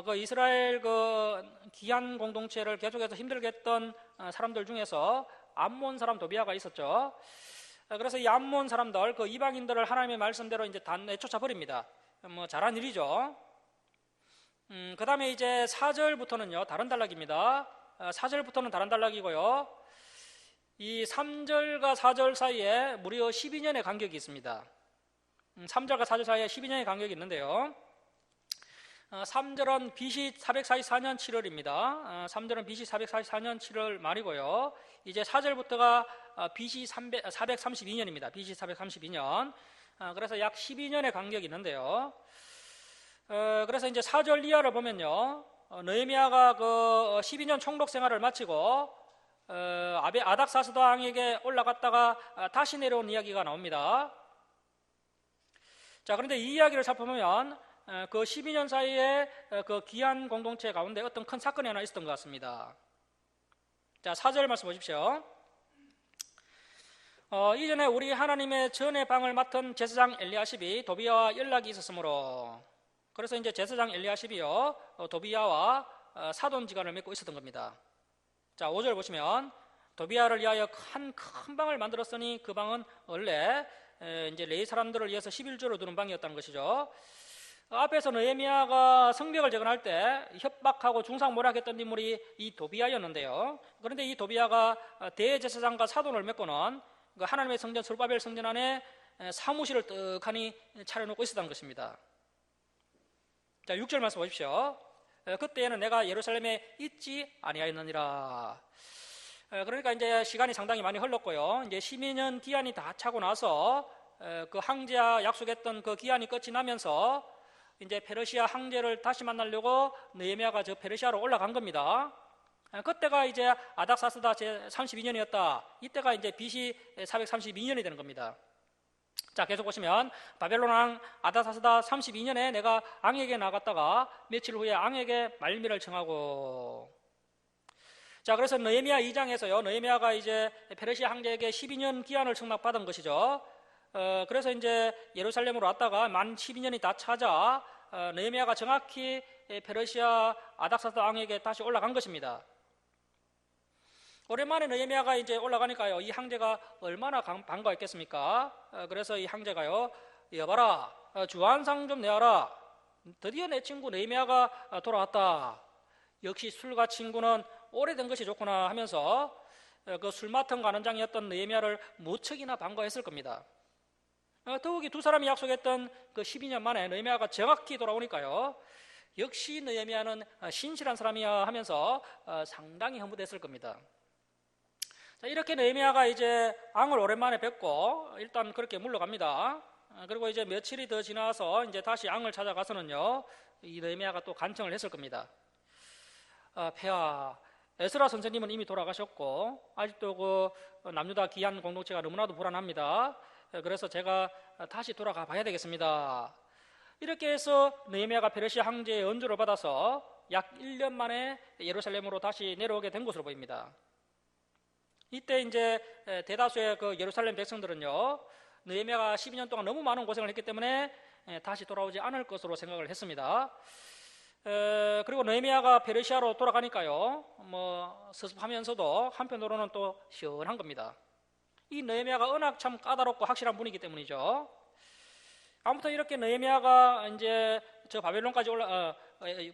그 이스라엘 그 기한 공동체를 계속해서 힘들게 했던 사람들 중에서 암몬 사람 도비아가 있었죠. 그래서 이 암몬 사람들, 그 이방인들을 하나님의 말씀대로 이제 다 내쫓아 버립니다. 뭐 잘한 일이죠. 그 다음에 이제 4절부터는요 다른 단락입니다. 4절부터는 다른 단락이고요. 이 3절과 4절 사이에 무려 12년의 간격이 있습니다. 3절과 4절 사이에 12년의 간격이 있는데요. 3절은 BC 444년 7월입니다. 3절은 BC 444년 7월 말이고요. 이제 4절부터가 BC 432년입니다. BC 432년. 그래서 약 12년의 간격이 있는데요. 그래서 이제 4절 이하를 보면요. 느헤미야가 그 12년 총독 생활을 마치고 아닥사스다 왕에게 올라갔다가 다시 내려온 이야기가 나옵니다. 자, 그런데 이 이야기를 살펴보면 그 12년 사이에 그 귀한 공동체 가운데 어떤 큰 사건이 하나 있었던 것 같습니다. 자, 4절 말씀 보십시오. 이전에 우리 하나님의 전의 방을 맡은 제사장 엘리야십이 도비야와 연락이 있었으므로, 그래서 이제 제사장 엘리야십이요 도비야와 사돈지간을 맺고 있었던 겁니다. 자, 5절 보시면 도비야를 위하여 큰 방을 만들었으니 그 방은 원래 이제 레위 사람들을 위해서 11조를 두는 방이었다는 것이죠. 앞에서 느헤미야가 성벽을 재건할 때 협박하고 중상모략했던 인물이 이 도비야였는데요. 그런데 이 도비야가 대제사장과 사돈을 맺고는 그 하나님의 성전 스룹바벨 성전 안에 사무실을 떡하니 차려놓고 있었던 것입니다. 자, 6절 말씀 보십시오. 그때에는 내가 예루살렘에 있지 아니하였느니라. 그러니까 이제 시간이 상당히 많이 흘렀고요. 이제 12년 기한이 다 차고 나서 그 황제와 약속했던 그 기한이 끝이 나면서 이제 페르시아 황제를 다시 만나려고 느헤미야가 저 페르시아로 올라간 겁니다. 그때가 이제 아닥사스다 제 32년이었다. 이때가 이제 BC 432년이 되는 겁니다. 자, 계속 보시면 바벨론 왕 아닥사스다 32년에 내가 앙에게 나갔다가 며칠 후에 앙에게 말미를 청하고. 자, 그래서 느헤미야 2장에서요 느헤미야가 이제 페르시아 황제에게 12년 기한을 청탁받은 것이죠. 그래서 이제 예루살렘으로 왔다가 만 12년이 다 차자 느헤미야가 정확히 페르시아 아닥사스다 왕에게 다시 올라간 것입니다. 오랜만에 느헤미야가 이제 올라가니까요 이 황제가 얼마나 반가웠겠습니까? 그래서 이 황제가요, 여봐라, 주한상 좀 내와라. 드디어 내 친구 느헤미야가 돌아왔다. 역시 술과 친구는 오래된 것이 좋구나 하면서 그 술 맡은 관원장이었던 느헤미야를 무척이나 반가워했을 겁니다. 더욱이 두 사람이 약속했던 그 12년 만에 느헤미야가 정확히 돌아오니까요 역시 느헤미야는 신실한 사람이야 하면서 상당히 흐뭇했을 겁니다. 자, 이렇게 느헤미야가 이제 앙을 오랜만에 뵙고 일단 그렇게 물러갑니다. 그리고 이제 며칠이 더 지나서 이제 다시 앙을 찾아가서는요 이 느헤미야가 또 간청을 했을 겁니다. 폐하, 에스라 선생님은 이미 돌아가셨고 아직도 그 남유다 기한 공동체가 너무나도 불안합니다. 그래서 제가 다시 돌아가 봐야 되겠습니다. 이렇게 해서 느헤미야가 페르시아 황제의 언주를 받아서 약 1년 만에 예루살렘으로 다시 내려오게 된 것으로 보입니다. 이때 이제 대다수의 그 예루살렘 백성들은요 느헤미야가 12년 동안 너무 많은 고생을 했기 때문에 다시 돌아오지 않을 것으로 생각을 했습니다. 그리고 느헤미야가 페르시아로 돌아가니까요 뭐 섭섭하면서도 한편으로는 또 시원한 겁니다. 이 느헤미야가 워낙 참 까다롭고 확실한 분이기 때문이죠. 아무튼 이렇게 느헤미야가 이제 저 바벨론까지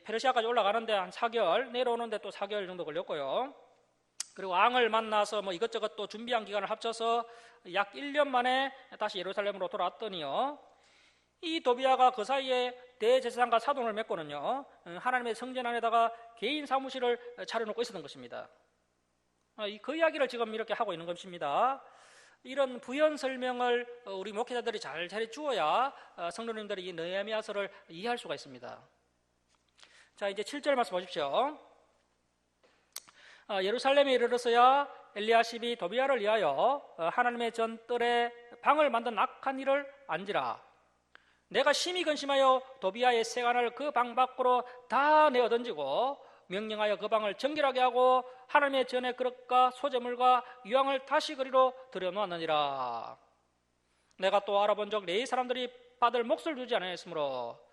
페르시아까지 올라가는데 한 4개월, 내려오는데 또 4개월 정도 걸렸고요. 그리고 왕을 만나서 뭐 이것저것 또 준비한 기간을 합쳐서 약 1년 만에 다시 예루살렘으로 돌아왔더니요 이 도비야가 그 사이에 대제사장과 사돈을 맺고는요 하나님의 성전 안에다가 개인 사무실을 차려놓고 있었던 것입니다. 그 이야기를 지금 이렇게 하고 있는 것입니다. 이런 부연 설명을 우리 목회자들이 잘 주어야 성도님들이 이 느헤미야서를 이해할 수가 있습니다. 자, 이제 7절 말씀 보십시오. 예루살렘에 이르러서야 엘리야십이 도비야를 위하여 하나님의 전뜰에 방을 만든 악한 일을 안지라. 내가 심히 근심하여 도비야의 세간을 그 방 밖으로 다 내어 던지고 명령하여 그 방을 정결하게 하고 하나님의 전의 그릇과 소재물과 유황을 다시 그리로 들여놓았느니라. 내가 또 알아본 적 내 사람들이 받을 몫을 주지 않았으므로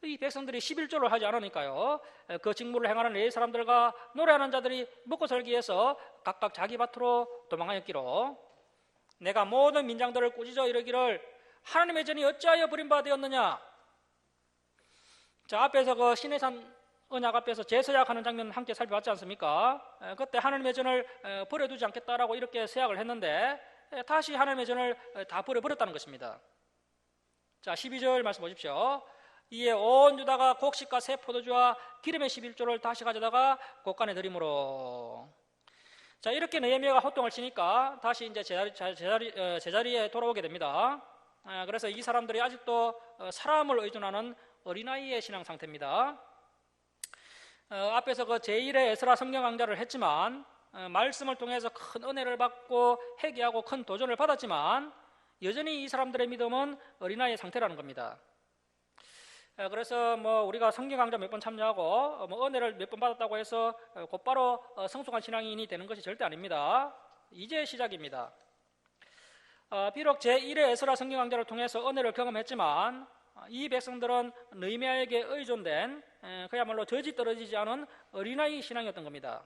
이 백성들이 11조를 하지 않으니까요, 그 직무를 행하는 내 사람들과 노래하는 자들이 먹고 살기 위해서 각각 자기 밭으로 도망하였기로 내가 모든 민장들을 꾸짖어 이르기를 하나님의 전이 어찌하여 버림받아 되었느냐. 자, 앞에서 그 시내산 언약 앞에서 제서약하는 장면 함께 살펴봤지 않습니까? 그때 하나님의 전을 버려두지 않겠다라고 이렇게 서약을 했는데 다시 하나님의 전을 다 버려버렸다는 것입니다. 자, 12절 말씀 보십시오. 이에 온 유다가 곡식과 새 포도주와 기름의 11조를 다시 가져다가 곳간에 들이므로. 자, 이렇게 느헤미야가 호통을 치니까 다시 이제 제자리에 돌아오게 됩니다. 그래서 이 사람들이 아직도 사람을 의존하는 어린아이의 신앙 상태입니다. 앞에서 그 제1의 에스라 성경 강좌를 했지만 말씀을 통해서 큰 은혜를 받고 회개하고 큰 도전을 받았지만 여전히 이 사람들의 믿음은 어린아이의 상태라는 겁니다. 그래서 뭐 우리가 성경 강좌 몇 번 참여하고 뭐 은혜를 몇 번 받았다고 해서 곧바로 성숙한 신앙인이 되는 것이 절대 아닙니다. 이제 시작입니다. 비록 제1의 에스라 성경 강좌를 통해서 은혜를 경험했지만 이 백성들은 느헤미야에게 의존된 그야말로 젖이 떨어지지 않은 어린아이 신앙이었던 겁니다.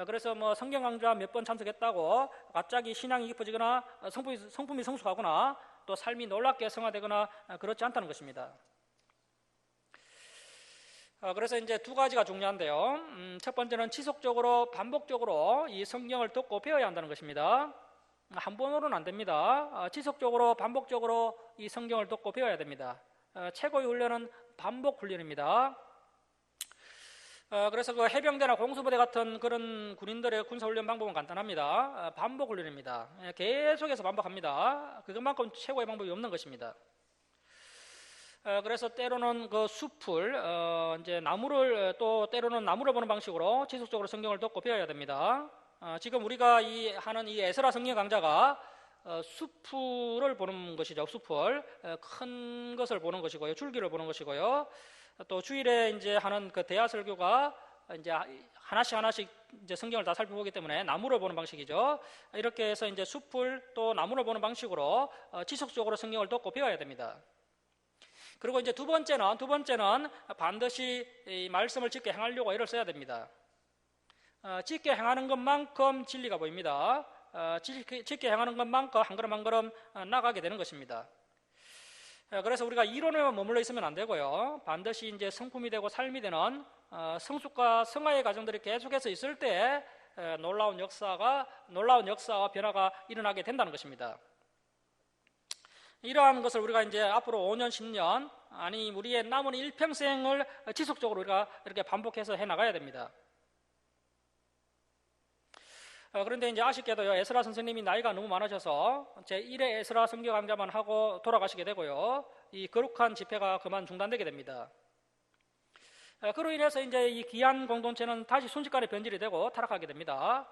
그래서 뭐 성경 강좌 몇 번 참석했다고 갑자기 신앙이 깊어지거나 성품이 성숙하거나 또 삶이 놀랍게 성화되거나 그렇지 않다는 것입니다. 그래서 이제 두 가지가 중요한데요. 첫 번째는 지속적으로 반복적으로 이 성경을 듣고 배워야 한다는 것입니다. 한 번으로는 안 됩니다. 지속적으로 반복적으로 이 성경을 듣고 배워야 됩니다. 최고의 훈련은 반복 훈련입니다. 그래서 그 해병대나 공수부대 같은 그런 군인들의 군사훈련 방법은 간단합니다. 반복 훈련입니다. 계속해서 반복합니다. 그것만큼 최고의 방법이 없는 것입니다. 그래서 때로는 그 숲을 이제 나무를 또 때로는 나무를 보는 방식으로 지속적으로 성경을 듣고 배워야 됩니다. 지금 우리가 하는 이 에스라 성경 강좌가 숲을 보는 것이죠. 숲을 큰 것을 보는 것이고요, 줄기를 보는 것이고요. 또 주일에 이제 하는 그 대화 설교가 이제 하나씩 이제 성경을 다 살펴보기 때문에 나무를 보는 방식이죠. 이렇게 해서 이제 숲을 또 나무를 보는 방식으로 지속적으로 성경을 듣고 배워야 됩니다. 그리고 이제 두 번째는 반드시 이 말씀을 짙게 행하려고 애를 써야 됩니다. 짙게 행하는 것만큼 진리가 보입니다. 짙게 행하는 것만큼 한 걸음 한 걸음 나가게 되는 것입니다. 그래서 우리가 이론에만 머물러 있으면 안 되고요. 반드시 이제 성품이 되고 삶이 되는 성숙과 성화의 과정들이 계속해서 있을 때 놀라운 역사와 변화가 일어나게 된다는 것입니다. 이러한 것을 우리가 이제 앞으로 5년, 10년, 아니 우리의 남은 일평생을 지속적으로 우리가 이렇게 반복해서 해 나가야 됩니다. 그런데 이제 아쉽게도요, 에스라 선생님이 나이가 너무 많으셔서 제1회 에스라 성경 강좌만 하고 돌아가시게 되고요, 이 거룩한 집회가 그만 중단되게 됩니다. 그로 인해서 이제 이 귀한 공동체는 다시 순식간에 변질이 되고 타락하게 됩니다.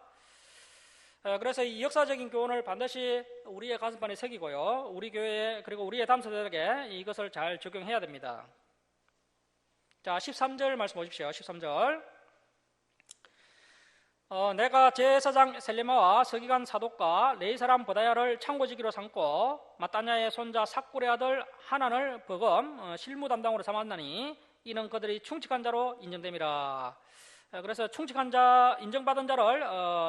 그래서 이 역사적인 교훈을 반드시 우리의 가슴판에 새기고요, 우리 교회 그리고 우리의 다음 세대에게 이것을 잘 적용해야 됩니다. 자, 13절 말씀 보십시오. 13절. 내가 제사장 셀레마와 서기관 사독과 레위 사람 보다야를 창고지기로 삼고 마따냐의 손자 삭굴의 아들 하난을 버금 실무 담당으로 삼았나니 이는 그들이 충직한 자로 인정됨이라. 그래서 충직한 자, 인정받은 자를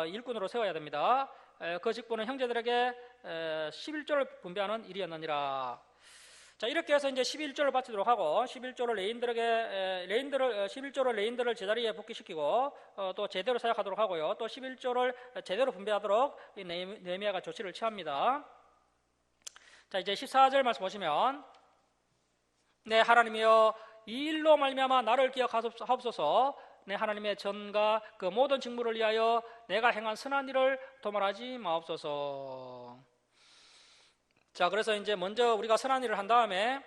일꾼으로 세워야 됩니다. 그 직분은 형제들에게 11조를 분배하는 일이었느니라. 자, 이렇게 해서 이제 11조를 바치도록 하고 11조를 레인들을 제자리에 복귀시키고 또 제대로 사역하도록 하고요, 또 11조를 제대로 분배하도록 느헤미야가 조치를 취합니다. 자, 이제 14절 말씀 보시면, 네 하나님이여 이 일로 말미암아 나를 기억하옵소서. 내 하나님의 전과 그 모든 직무를 위하여 내가 행한 선한 일을 도말하지 마옵소서. 자, 그래서 이제 먼저 우리가 선한 일을 한 다음에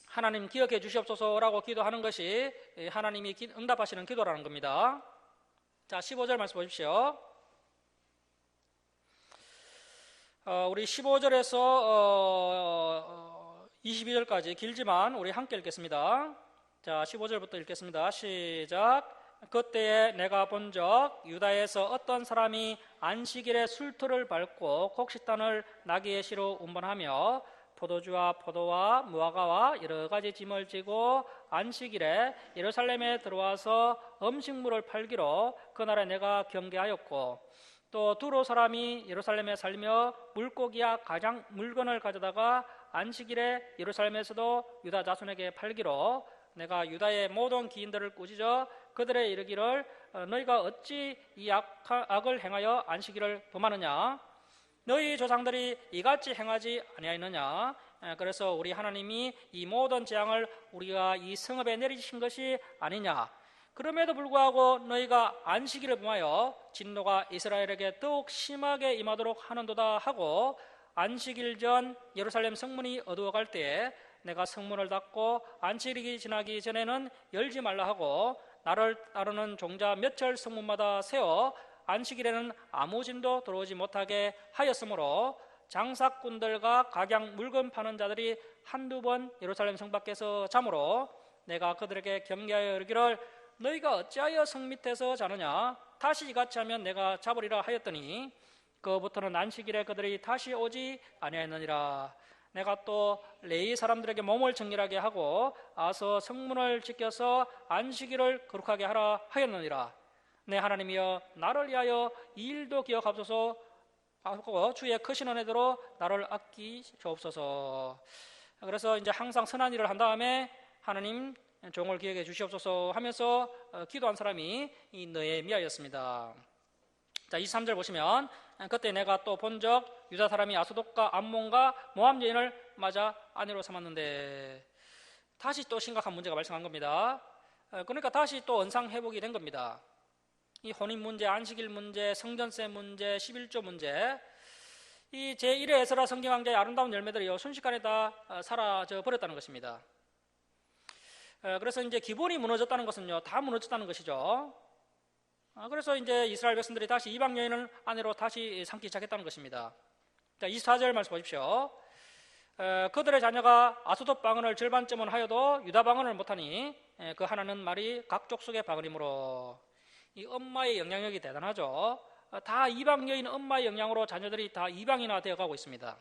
하나님 기억해 주시옵소서라고 기도하는 것이 하나님이 응답하시는 기도라는 겁니다. 자, 15절 말씀 보십시오. 우리 15절에서 22절까지 길지만 우리 함께 읽겠습니다. 자, 15절부터 읽겠습니다. 시작. 그때에 내가 본적 유다에서 어떤 사람이 안식일에 술틀을 밟고 곡식단을 나귀의 시로 운반하며 포도주와 포도와 무화과와 여러 가지 짐을 지고 안식일에 예루살렘에 들어와서 음식물을 팔기로 그날에 내가 경계하였고, 또 두로 사람이 예루살렘에 살며 물고기와 가장 물건을 가져다가 안식일에 예루살렘에서도 유다 자손에게 팔기로 내가 유다의 모든 기인들을 꾸짖어 그들에 이르기를 너희가 어찌 이 악을 행하여 안식일을 범하느냐? 너희 조상들이 이같이 행하지 아니하였느냐? 그래서 우리 하나님이 이 모든 재앙을 우리가 이 성읍에 내리신 것이 아니냐? 그럼에도 불구하고 너희가 안식일을 범하여 진노가 이스라엘에게 더욱 심하게 임하도록 하는도다 하고, 안식일 전 예루살렘 성문이 어두워갈 때에 내가 성문을 닫고 안식일이 지나기 전에는 열지 말라 하고, 나를 따르는 종자 몇철 성문마다 세워 안식일에는 아무 짐도 들어오지 못하게 하였으므로 장사꾼들과 각양 물건 파는 자들이 한두 번 예루살렘 성 밖에서 자므로 내가 그들에게 경계하여 이르기를 너희가 어찌하여 성 밑에서 자느냐? 다시 이같이 하면 내가 잡으리라 하였더니 그부터는 안식일에 그들이 다시 오지 아니하였느니라. 내가 또 레위 사람들에게 몸을 정결하게 하고 아서 성문을 지켜서 안식일을 거룩하게 하라 하였느니라. 내 하나님이여 나를 위하여 이 일도 기억하소서 하고 주의 크신 은혜대로 나를 아끼시옵소서. 그래서 이제 항상 선한 일을 한 다음에 하나님 종을 기억해 주시옵소서 하면서 기도한 사람이 이 느헤미야였습니다. 자, 23절 보시면 그때 내가 또 본적 유다 사람이 아스돗과 암몬과 모함 여인을 맞아 아내로 삼았는데, 다시 또 심각한 문제가 발생한 겁니다. 그러니까 다시 또 언상 회복이 된 겁니다. 이 혼인 문제, 안식일 문제, 성전세 문제, 11조 문제, 이 제1회 에스라 성경학자의 아름다운 열매들이요 순식간에 다 사라져 버렸다는 것입니다. 그래서 이제 기본이 무너졌다는 것은요 다 무너졌다는 것이죠. 그래서 이제 이스라엘 백성들이 다시 이방 여인을 아내로 다시 삼기 시작했다는 것입니다. 자, 24절 말씀 보십시오. 그들의 자녀가 아스돗 방언을 절반쯤은 하여도 유다 방언을 못하니 그 하나는 말이 각 족속의 방언이므로. 이 엄마의 영향력이 대단하죠. 다 이방 여인 엄마의 영향으로 자녀들이 다 이방이나 되어가고 있습니다.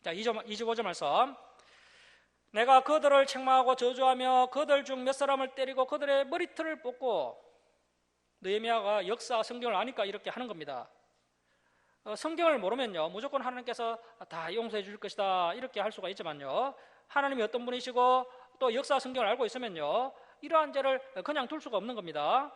자, 25절 말씀. 내가 그들을 책망하고 저주하며 그들 중 몇 사람을 때리고 그들의 머리털을 뽑고, 느헤미야가 역사 성경을 아니까 이렇게 하는 겁니다. 성경을 모르면요 무조건 하나님께서 다 용서해 주실 것이다 이렇게 할 수가 있지만요, 하나님이 어떤 분이시고 또 역사 성경을 알고 있으면요 이러한 죄를 그냥 둘 수가 없는 겁니다.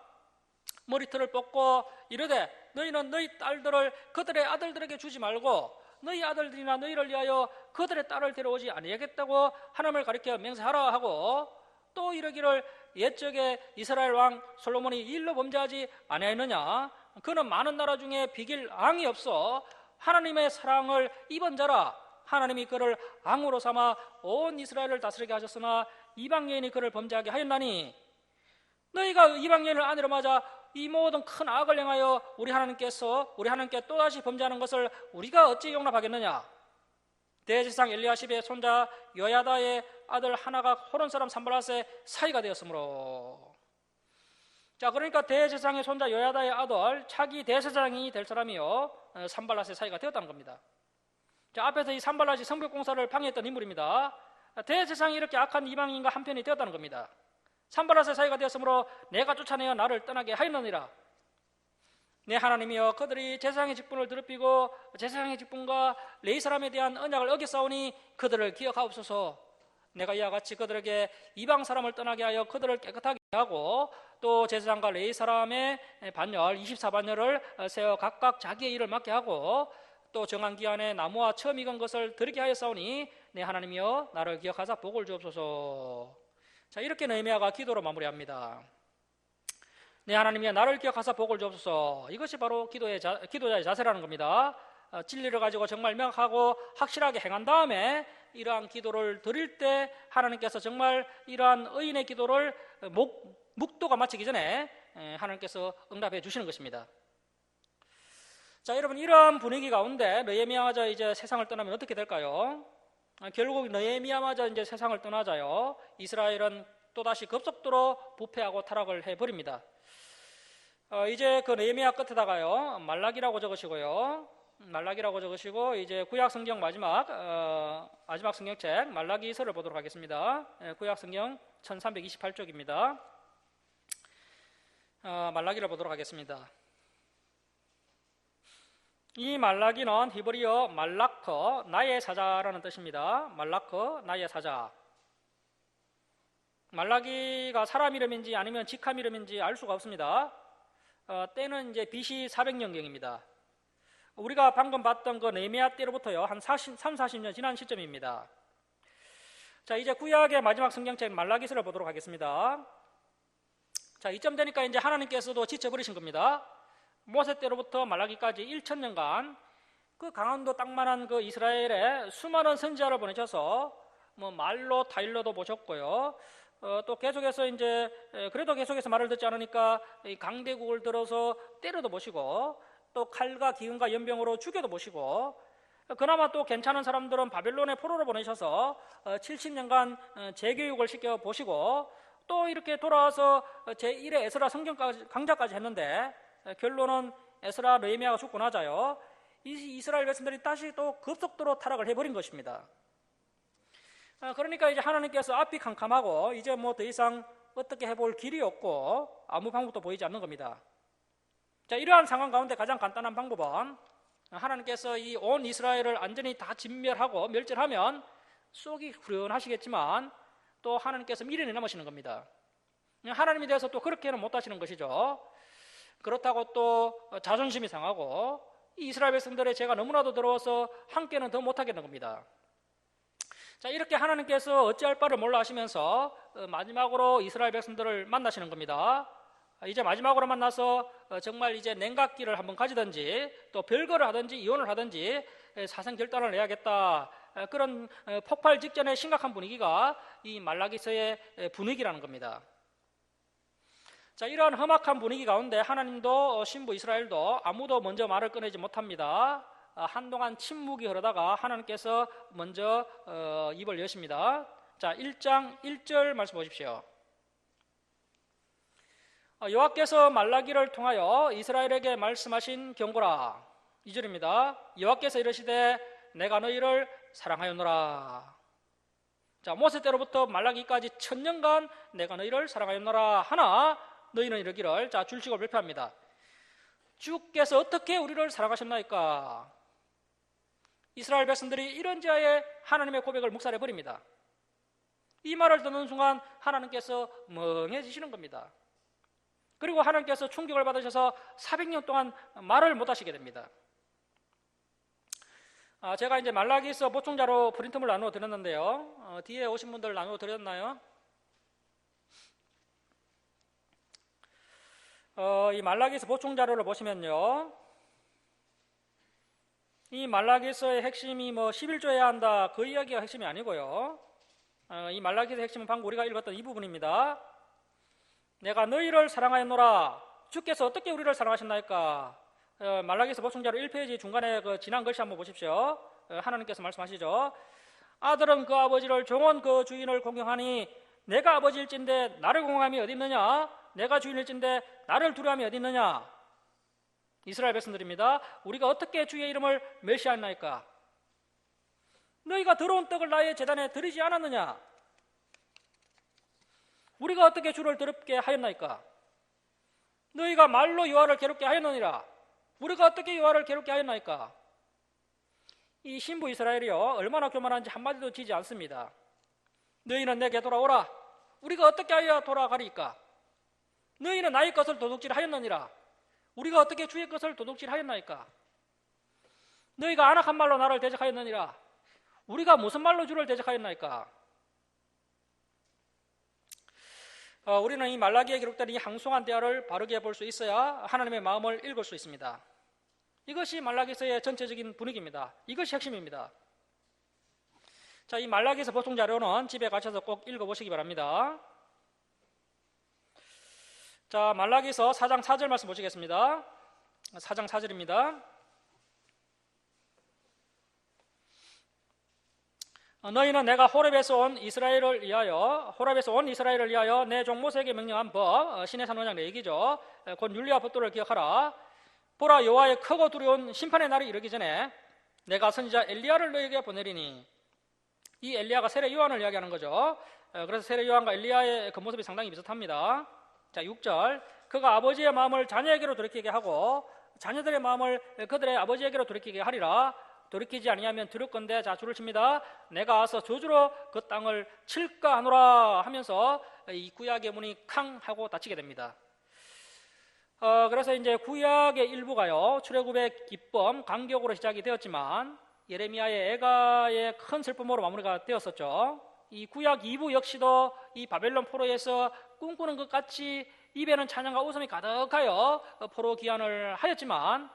머리털을 뽑고 이르되 너희는 너희 딸들을 그들의 아들들에게 주지 말고 너희 아들들이나 너희를 위하여 그들의 딸을 데려오지 아니하겠다고 하나님을 가리켜 맹세하라 하고, 또 이르기를 옛적에 이스라엘 왕 솔로몬이 일로 범죄하지 아니하였느냐? 그는 많은 나라 중에 비길 왕이 없어 하나님의 사랑을 입은 자라. 하나님이 그를 왕으로 삼아 온 이스라엘을 다스리게 하셨으나 이방 여인이 그를 범죄하게 하였나니, 너희가 이방 여인을 아내로 맞아 이 모든 큰 악을 행하여 우리 하나님께 또다시 범죄하는 것을 우리가 어찌 용납하겠느냐? 대제사장 엘리야십의 손자 요야다의 아들 하나가 호론 사람 산발랏의 사이가 되었으므로. 자, 그러니까 대제사장의 손자 요야다의 아들 차기 대제사장이 될 사람이요 산발랏의 사이가 되었다는 겁니다. 자, 앞에서 이 산발랏이 성벽공사를 방해했던 인물입니다. 대제사장이 이렇게 악한 이방인과 한편이 되었다는 겁니다. 산발랏의 사이가 되었으므로 내가 쫓아내어 나를 떠나게 하였느니라. 내 하나님이여 그들이 제사장의 직분을 더럽히고 제사장의 직분과 레위 사람에 대한 언약을 어겼사오니 그들을 기억하옵소서. 내가 이와 같이 그들에게 이방 사람을 떠나게 하여 그들을 깨끗하게 하고, 또 제사장과 레위 사람의 반열 24반열을 세워 각각 자기의 일을 맡게 하고, 또 정한 기한에 나무와 처음 익은 것을 드리게 하였사오니 내 하나님이여 나를 기억하사 복을 주옵소서. 자, 이렇게 느헤미야가 기도로 마무리합니다. 내 하나님이여 나를 기억하사 복을 주옵소서. 이것이 바로 기도자의 자세라는 겁니다. 진리를 가지고 정말 명확하고 확실하게 행한 다음에 이러한 기도를 드릴 때 하나님께서 정말 이러한 의인의 기도를 묵도가 마치기 전에 하나님께서 응답해 주시는 것입니다. 자, 여러분, 이러한 분위기 가운데 느헤미야마저 이제 세상을 떠나면 어떻게 될까요? 결국 느헤미야마저 이제 세상을 떠나자요, 이스라엘은 또다시 급속도로 부패하고 타락을 해버립니다. 이제 그 느헤미야 끝에다가요, 말라기라고 적으시고요, 말라기라고 적으시고, 이제 구약성경 마지막 성경책 말라기서를 보도록 하겠습니다. 구약성경 1328쪽입니다. 말라기를 보도록 하겠습니다. 이 말라기는 히브리어 말라커, 나의 사자라는 뜻입니다. 말라커, 나의 사자. 말라기가 사람 이름인지 아니면 직함 이름인지 알 수가 없습니다. 때는 이제 BC 400년경입니다. 우리가 방금 봤던 그 느헤미야 때로부터요, 한 40년 지난 시점입니다. 자, 이제 구약의 마지막 성경책 말라기서를 보도록 하겠습니다. 자, 이쯤 되니까 이제 하나님께서도 지쳐버리신 겁니다. 모세 때로부터 말라기까지 1000년간 그 강원도 땅만한 그 이스라엘에 수많은 선지자를 보내셔서 뭐 말로 타일러도 보셨고요. 또 계속해서 이제 그래도 계속해서 말을 듣지 않으니까 이 강대국을 들어서 때려도 보시고, 또 칼과 기근과 연병으로 죽여도 보시고, 그나마 또 괜찮은 사람들은 바벨론의 포로로 보내셔서 70년간 재교육을 시켜 보시고, 또 이렇게 돌아와서 제1회 에스라 성경까지 강좌까지 했는데, 결론은 에스라 느헤미야가 죽고 나자요, 이스라엘 백성들이 다시 또 급속도로 타락을 해버린 것입니다. 그러니까 이제 하나님께서 앞이 캄캄하고 이제 뭐 더 이상 어떻게 해볼 길이 없고 아무 방법도 보이지 않는 겁니다. 자, 이러한 상황 가운데 가장 간단한 방법은 하나님께서 이 온 이스라엘을 완전히 다 진멸하고 멸절하면 속이 후련하시겠지만 또 하나님께서 미련이 남으시는 겁니다. 하나님에 대해서 또 그렇게는 못하시는 것이죠. 그렇다고 또 자존심이 상하고 이스라엘 백성들의 죄가 너무나도 더러워서 함께는 더 못하겠는 겁니다. 자, 이렇게 하나님께서 어찌할 바를 몰라 하시면서 마지막으로 이스라엘 백성들을 만나시는 겁니다. 이제 마지막으로 만나서 정말 이제 냉각기를 한번 가지든지 또 별거를 하든지 이혼을 하든지 사생 결단을 내야겠다, 그런 폭발 직전의 심각한 분위기가 이 말라기서의 분위기라는 겁니다. 자, 이러한 험악한 분위기 가운데 하나님도 신부 이스라엘도 아무도 먼저 말을 꺼내지 못합니다. 한동안 침묵이 흐르다가 하나님께서 먼저 입을 여십니다. 자, 1장 1절 말씀 보십시오. 여호와께서 말라기를 통하여 이스라엘에게 말씀하신 경고라. 2절입니다. 여호와께서 이르시되 내가 너희를 사랑하였노라. 자, 모세 때로부터 말라기까지 1000년간 내가 너희를 사랑하였노라 하나 너희는 이르기를, 자, 줄치고 발표합니다. 주께서 어떻게 우리를 사랑하셨나이까? 이스라엘 백성들이 이런지하에 하나님의 고백을 묵살해버립니다. 이 말을 듣는 순간 하나님께서 멍해지시는 겁니다. 그리고 하나님께서 충격을 받으셔서 400년 동안 말을 못하시게 됩니다. 제가 이제 말라기서 보충자로 프린트물 나누어 드렸는데요, 뒤에 오신 분들 나누어 드렸나요? 이 말라기서 보충자료를 보시면요, 이 말라기서의 핵심이 뭐 11조 해야 한다, 그 이야기가 핵심이 아니고요, 이 말라기서의 핵심은 방금 우리가 읽었던 이 부분입니다. 내가 너희를 사랑하였노라. 주께서 어떻게 우리를 사랑하셨나이까? 말라기서 보충자료 1페이지 중간에 그 지난 글씨 한번 보십시오. 하나님께서 말씀하시죠. 아들은 그 아버지를, 종은 그 주인을 공경하니 내가 아버지일진데 나를 공경함이 어디 있느냐? 내가 주인일진데 나를 두려움이 어디 있느냐? 이스라엘 백성들입니다. 우리가 어떻게 주의 이름을 멸시하나이까? 너희가 더러운 떡을 나의 제단에 드리지 않았느냐? 우리가 어떻게 주를 더럽게 하였나이까? 너희가 말로 여호와를 괴롭게 하였느니라. 우리가 어떻게 여호와를 괴롭게 하였나이까? 이 신부 이스라엘이요, 얼마나 교만한지 한마디도 지지 않습니다. 너희는 내게 돌아오라. 우리가 어떻게 하여 돌아가리까? 너희는 나의 것을 도둑질하였느니라. 우리가 어떻게 주의 것을 도둑질하였나이까? 너희가 안악한 말로 나를 대적하였느니라. 우리가 무슨 말로 주를 대적하였나이까? 우리는 이 말라기에 기록된 이 항송한 대화를 바르게 볼 수 있어야 하나님의 마음을 읽을 수 있습니다. 이것이 말라기서의 전체적인 분위기입니다. 이것이 핵심입니다. 자, 이 말라기서 보충 자료는 집에 가셔서 꼭 읽어보시기 바랍니다. 자, 말라기서 4장 4절 말씀 보시겠습니다. 4장 4절입니다. 너희는 내가 호렙에서 온 이스라엘을 위하여 내 종 모세에게 명령한 법, 신의 산원장 내 얘기죠. 곧 윤리와 법도를 기억하라. 보라, 여호와의 크고 두려운 심판의 날이 이르기 전에 내가 선지자 엘리야를 너희에게 보내리니. 이 엘리야가 세례 요한을 이야기하는 거죠. 그래서 세례 요한과 엘리야의 그 모습이 상당히 비슷합니다. 자, 6절. 그가 아버지의 마음을 자녀에게로 돌이키게 하고 자녀들의 마음을 그들의 아버지에게로 돌이키게 하리라. 돌이키지 아니하면 들을건대. 자, 줄을 칩니다. 내가 와서 저주로 그 땅을 칠까 하노라 하면서 이 구약의 문이 캉 하고 닫히게 됩니다. 그래서 이제 구약의 일부가요, 출애굽의 기쁨, 감격으로 시작이 되었지만 예레미야의 애가의 큰 슬픔으로 마무리가 되었었죠. 이 구약 2부 역시도 이 바벨론 포로에서 꿈꾸는 것 같이 입에는 찬양과 웃음이 가득하여 포로 귀환을 하였지만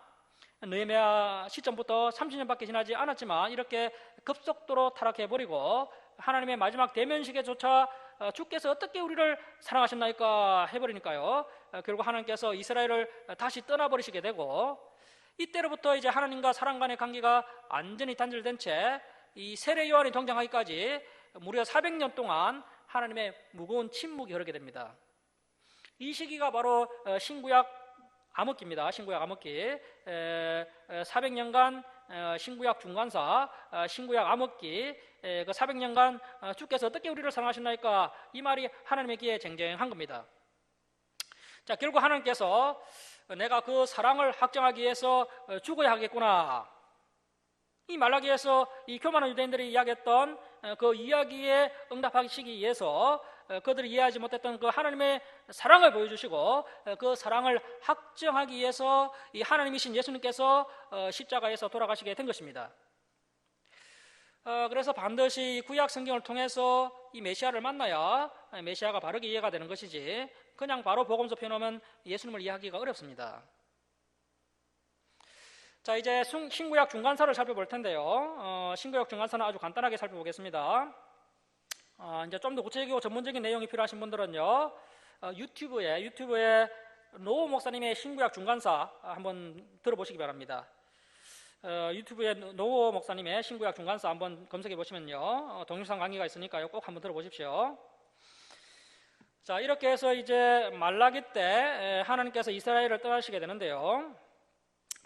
느헤미야 시점부터 30년밖에 지나지 않았지만 이렇게 급속도로 타락해버리고 하나님의 마지막 대면식에조차 주께서 어떻게 우리를 사랑하셨나이까 해버리니까요, 결국 하나님께서 이스라엘을 다시 떠나버리시게 되고, 이때로부터 이제 하나님과 사람 간의 관계가 완전히 단절된 채 이 세례 요한이 등장하기까지 무려 400년 동안 하나님의 무거운 침묵이 흐르게 됩니다. 이 시기가 바로 신구약 암흑기입니다. 신구약 암흑기. 400년간 신구약 중간사, 신구약 암흑기, 그 400년간 주께서 어떻게 우리를 사랑하셨나이까, 이 말이 하나님의 귀에 쟁쟁한 겁니다. 자, 결국 하나님께서 내가 그 사랑을 확정하기 위해서 죽어야 하겠구나, 이 말하기에서 이 교만한 유대인들이 이야기했던 그 이야기에 응답하시기 위해서 그들이 이해하지 못했던 그 하나님의 사랑을 보여주시고 그 사랑을 확정하기 위해서 이 하나님이신 예수님께서 십자가에서 돌아가시게 된 것입니다. 그래서 반드시 구약 성경을 통해서 이 메시아를 만나야 메시아가 바르게 이해가 되는 것이지, 그냥 바로 복음서 펴놓으면 예수님을 이해하기가 어렵습니다. 자, 이제 신구약 중간사를 살펴볼 텐데요. 신구약 중간사는 아주 간단하게 살펴보겠습니다. 이제 좀 더 구체적이고 전문적인 내용이 필요하신 분들은요, 유튜브에 노호 목사님의 신구약 중간사 한번 들어보시기 바랍니다. 유튜브에 노호 목사님의 신구약 중간사 한번 검색해 보시면요, 동영상 강의가 있으니까요, 꼭 한번 들어보십시오. 자, 이렇게 해서 이제 말라기 때 하나님께서 이스라엘을 떠나시게 되는데요,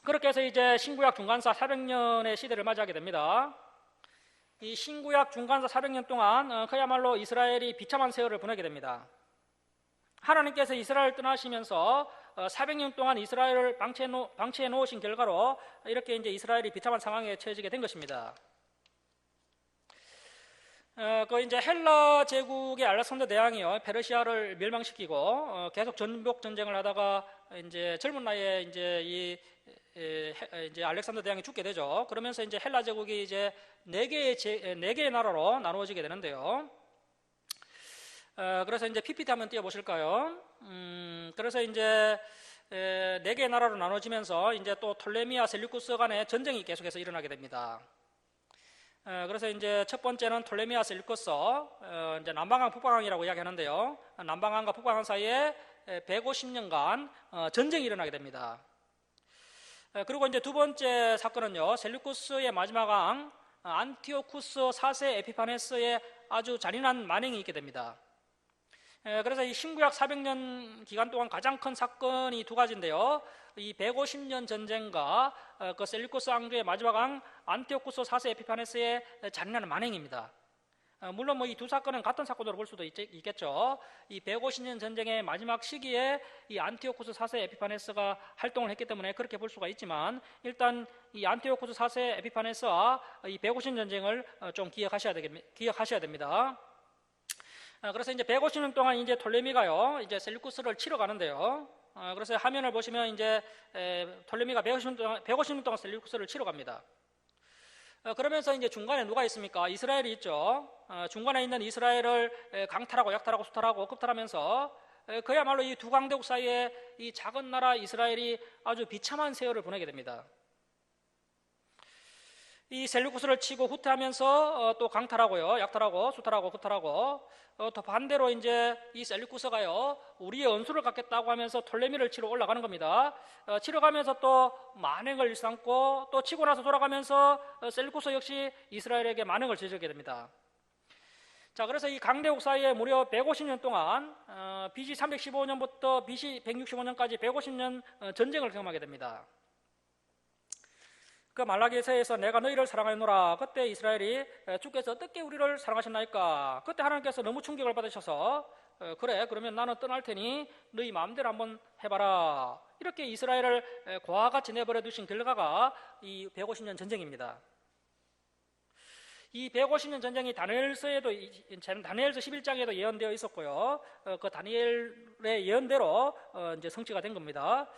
그렇게 해서 이제 신구약 중간사 400년의 시대를 맞이하게 됩니다. 이 신구약 중간사 400년 동안 그야말로 이스라엘이 비참한 세월을 보내게 됩니다. 하나님께서 이스라엘을 떠나시면서 400년 동안 이스라엘을 방치해 놓으신 결과로 이렇게 이제 이스라엘이 비참한 상황에 처해지게 된 것입니다. 그 이제 헬라 제국의 알렉산더 대왕이요, 페르시아를 멸망시키고 계속 전복 전쟁을 하다가 이제 젊은 나이에 이제 알렉산더 대왕이 죽게 되죠. 그러면서 이제 헬라 제국이 이제 네 개의 나라로 나누어지게 되는데요. 그래서 이제 PPT 한번 띄워보실까요? 그래서 이제 네 개의 나라로 나눠지면서 이제 또 톨레미와 셀류쿠스 간의 전쟁이 계속해서 일어나게 됩니다. 그래서 이제 첫 번째는 톨레미와 셀류쿠스, 이제 남방왕 북방왕이라고 이야기하는데요. 남방왕과 북방왕 사이에 150년간 전쟁이 일어나게 됩니다. 그리고 이제 두 번째 사건은요, 셀류쿠스의 마지막 왕 안티오쿠스 4세 에피파네스의 아주 잔인한 만행이 있게 됩니다. 그래서 이 신구약 400년 기간 동안 가장 큰 사건이 두 가지인데요, 이 150년 전쟁과 그 셀류쿠스 왕조의 마지막 왕 안티오쿠스 4세 에피파네스의 잔인한 만행입니다. 물론 뭐 이 두 사건은 같은 사건으로 볼 수도 있겠죠. 이 150년 전쟁의 마지막 시기에 이 안티오쿠스 4세 에피파네스가 활동을 했기 때문에 그렇게 볼 수가 있지만, 일단 이 안티오쿠스 4세 에피파네스와 이 150년 전쟁을 좀 기억하셔야 됩니다. 그래서 이제 150년 동안 이제 톨레미가요, 이제 셀류쿠스를 치러 가는데요. 그래서 화면을 보시면 이제 톨레미가 150년 동안 셀류쿠스를 치러 갑니다. 그러면서 이제 중간에 누가 있습니까? 이스라엘이 있죠. 중간에 있는 이스라엘을 강탈하고 약탈하고 수탈하고 급탈하면서 그야말로 이 두 강대국 사이에 이 작은 나라 이스라엘이 아주 비참한 세월을 보내게 됩니다. 이 셀루쿠스를 치고 후퇴하면서 또 강탈하고요, 약탈하고, 수탈하고, 후탈하고, 또 반대로 이제 이 셀루쿠스가요, 우리의 원수를 갚겠다고 하면서 톨레미를 치러 올라가는 겁니다. 치러 가면서 또 만행을 일삼고, 또 치고 나서 돌아가면서 셀루쿠스 역시 이스라엘에게 만행을 저지르게 됩니다. 자, 그래서 이 강대국 사이에 무려 150년 동안 BC 315년부터 BC 165년까지 150년 전쟁을 경험하게 됩니다. 그 말라기서에서 내가 너희를 사랑하노라, 그때 이스라엘이 주께서 어떻게 우리를 사랑하셨나이까, 그때 하나님께서 너무 충격을 받으셔서 그래, 그러면 나는 떠날 테니 너희 마음대로 한번 해봐라, 이렇게 이스라엘을 고아같이 내버려 두신 결과가 이 150년 전쟁입니다. 이 150년 전쟁이 다니엘서 11장에도 예언되어 있었고요, 그 다니엘의 예언대로 이제 성취가 된 겁니다.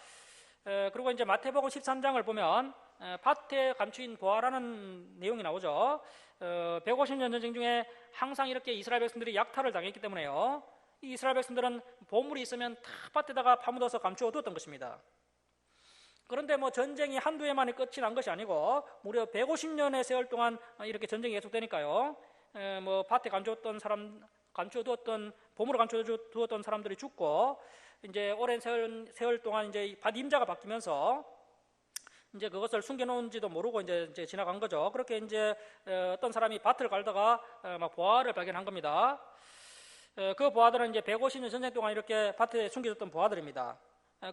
그리고 이제 마태복음 13장을 보면 밭에 감추인 보아라는 내용이 나오죠. 150년 전쟁 중에 항상 이렇게 이스라엘 백성들이 약탈을 당했기 때문에요, 이 이스라엘 백성들은 보물이 있으면 다 밭에다가 파묻어서 감추어 두었던 것입니다. 그런데 뭐 전쟁이 한두 해만에 끝이 난 것이 아니고 무려 150년의 세월 동안 이렇게 전쟁이 계속되니까요, 뭐 밭에 감춰두었던 보물을 감춰두었던 사람들이 죽고, 이제 오랜 세월 동안 이제 밭 임자가 바뀌면서 이제 그것을 숨겨놓은지도 모르고 이제 지나간 거죠. 그렇게 이제 어떤 사람이 밭을 갈다가 막 보화를 발견한 겁니다. 그 보화들은 이제 150년 전쟁 동안 이렇게 밭에 숨겨졌던 보화들입니다.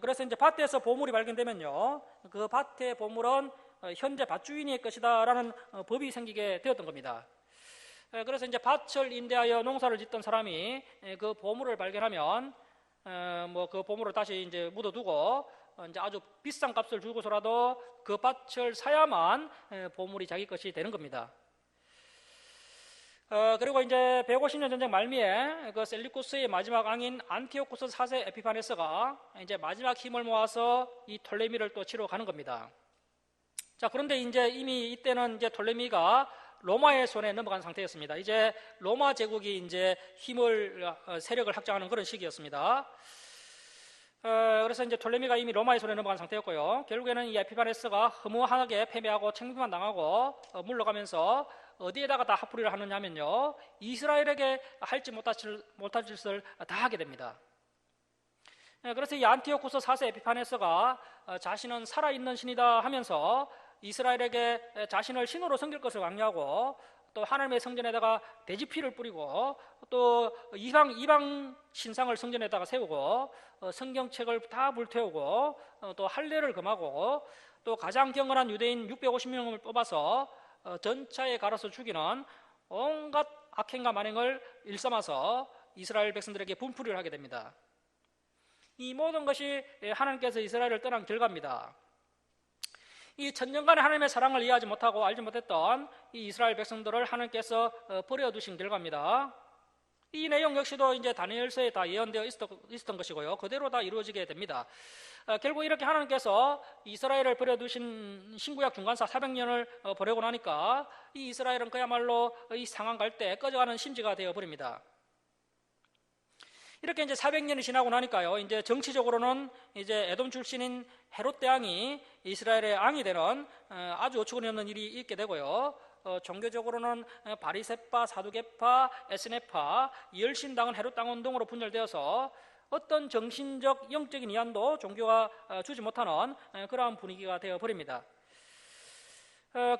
그래서 이제 밭에서 보물이 발견되면요, 그 밭의 보물은 현재 밭주인의 것이다라는 법이 생기게 되었던 겁니다. 그래서 이제 밭을 임대하여 농사를 짓던 사람이 그 보물을 발견하면 뭐 그 보물을 다시 이제 묻어두고 이제 아주 비싼 값을 주고서라도 그 밭을 사야만 보물이 자기 것이 되는 겁니다. 그리고 이제 150년 전쟁 말미에 그 셀루쿠스의 마지막 왕인 안티오쿠스 4세 에피파네스가 이제 마지막 힘을 모아서 이 톨레미를 또 치러 가는 겁니다. 자, 그런데 이제 이미 이때는 이제 톨레미가 로마의 손에 넘어간 상태였습니다. 이제 로마 제국이 이제 세력을 확장하는 그런 시기였습니다. 그래서 이제 톨레미가 이미 로마의 손에 넘어간 상태였고요, 결국에는 이 에피파네스가 허무하게 패배하고 책임만 당하고 물러가면서 어디에다가 다 합부리를 하느냐면요, 이스라엘에게 할지 못할 짓을 다 하게 됩니다. 그래서 이 안티오쿠스 4세 에피파네스가 자신은 살아있는 신이다 하면서 이스라엘에게 자신을 신으로 섬길 것을 강요하고, 또 하나님의 성전에다가 돼지피를 뿌리고, 또 이방 신상을 성전에다가 세우고, 성경책을 다 불태우고, 또 할례를 금하고, 또 가장 경건한 유대인 650명을 뽑아서 전차에 갈아서 죽이는 온갖 악행과 만행을 일삼아서 이스라엘 백성들에게 분풀이를 하게 됩니다. 이 모든 것이 하나님께서 이스라엘을 떠난 결과입니다. 이 천년간의 하나님의 사랑을 이해하지 못하고 알지 못했던 이 이스라엘 백성들을 하나님께서 버려두신 결과입니다. 이 내용 역시도 이제 다니엘서에 다 예언되어 있었던 것이고요, 그대로 다 이루어지게 됩니다. 결국 이렇게 하나님께서 이스라엘을 버려두신 신구약 중간사 400년을 보내고 나니까 이 이스라엘은 그야말로 이 상한 갈 때 꺼져가는 심지가 되어버립니다. 이렇게 이제 400년이 지나고 나니까요, 이제 정치적으로는 이제 에돔 출신인 헤롯 대왕이 이스라엘의 왕이 되는 아주 어처구니 없는 일이 있게 되고요, 종교적으로는 바리새파, 사두개파, 에스네파, 열신당은 헤롯당 운동으로 분열되어서 어떤 정신적, 영적인 이한도 종교가 주지 못하는 그러한 분위기가 되어버립니다.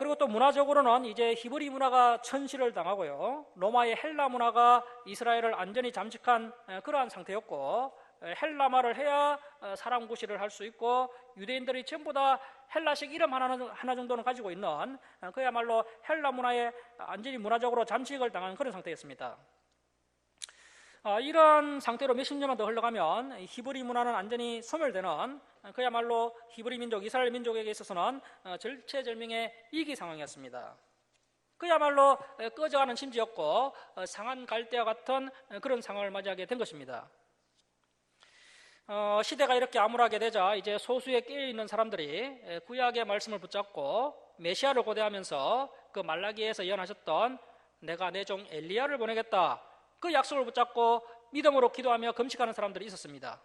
그리고 또 문화적으로는 이제 히브리 문화가 천시를 당하고요, 로마의 헬라 문화가 이스라엘을 완전히 잠식한 그러한 상태였고, 헬라말을 해야 사람 구실을 할 수 있고, 유대인들이 전부 다 헬라식 이름 하나 정도는 가지고 있는 그야말로 헬라 문화에 완전히 문화적으로 잠식을 당한 그런 상태였습니다. 이런 상태로 몇십 년만 더 흘러가면 히브리 문화는 완전히 소멸되는 그야말로 히브리 민족, 이스라엘 민족에게 있어서는 절체절명의 위기 상황이었습니다. 그야말로 꺼져가는 심지였고 상한 갈대와 같은 그런 상황을 맞이하게 된 것입니다. 시대가 이렇게 암울하게 되자 이제 소수에 깨어있는 사람들이 구약의 말씀을 붙잡고 메시아를 고대하면서 그 말라기에서 예언하셨던 내가 내 종 엘리야를 보내겠다, 그 약속을 붙잡고 믿음으로 기도하며 금식하는 사람들이 있었습니다.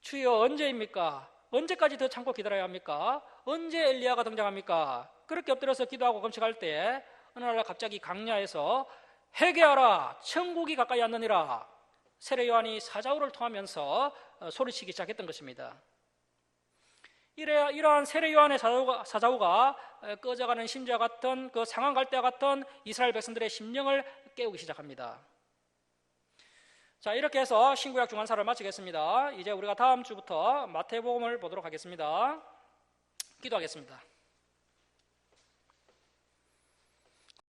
주여 언제입니까? 언제까지 더 참고 기다려야 합니까? 언제 엘리야가 등장합니까? 그렇게 엎드려서 기도하고 금식할 때 어느 날 갑자기 강야에서 회개하라, 천국이 가까이 왔느니라, 세례 요한이 사자우를 통하면서 소리치기 시작했던 것입니다. 이러한 세례 요한의 사자우가 꺼져가는 심지와 같은 그 상한 갈대와 같은 이스라엘 백성들의 심령을 깨우기 시작합니다. 자, 이렇게 해서 신구약 중간사를 마치겠습니다. 이제 우리가 다음 주부터 마태복음을 보도록 하겠습니다. 기도하겠습니다.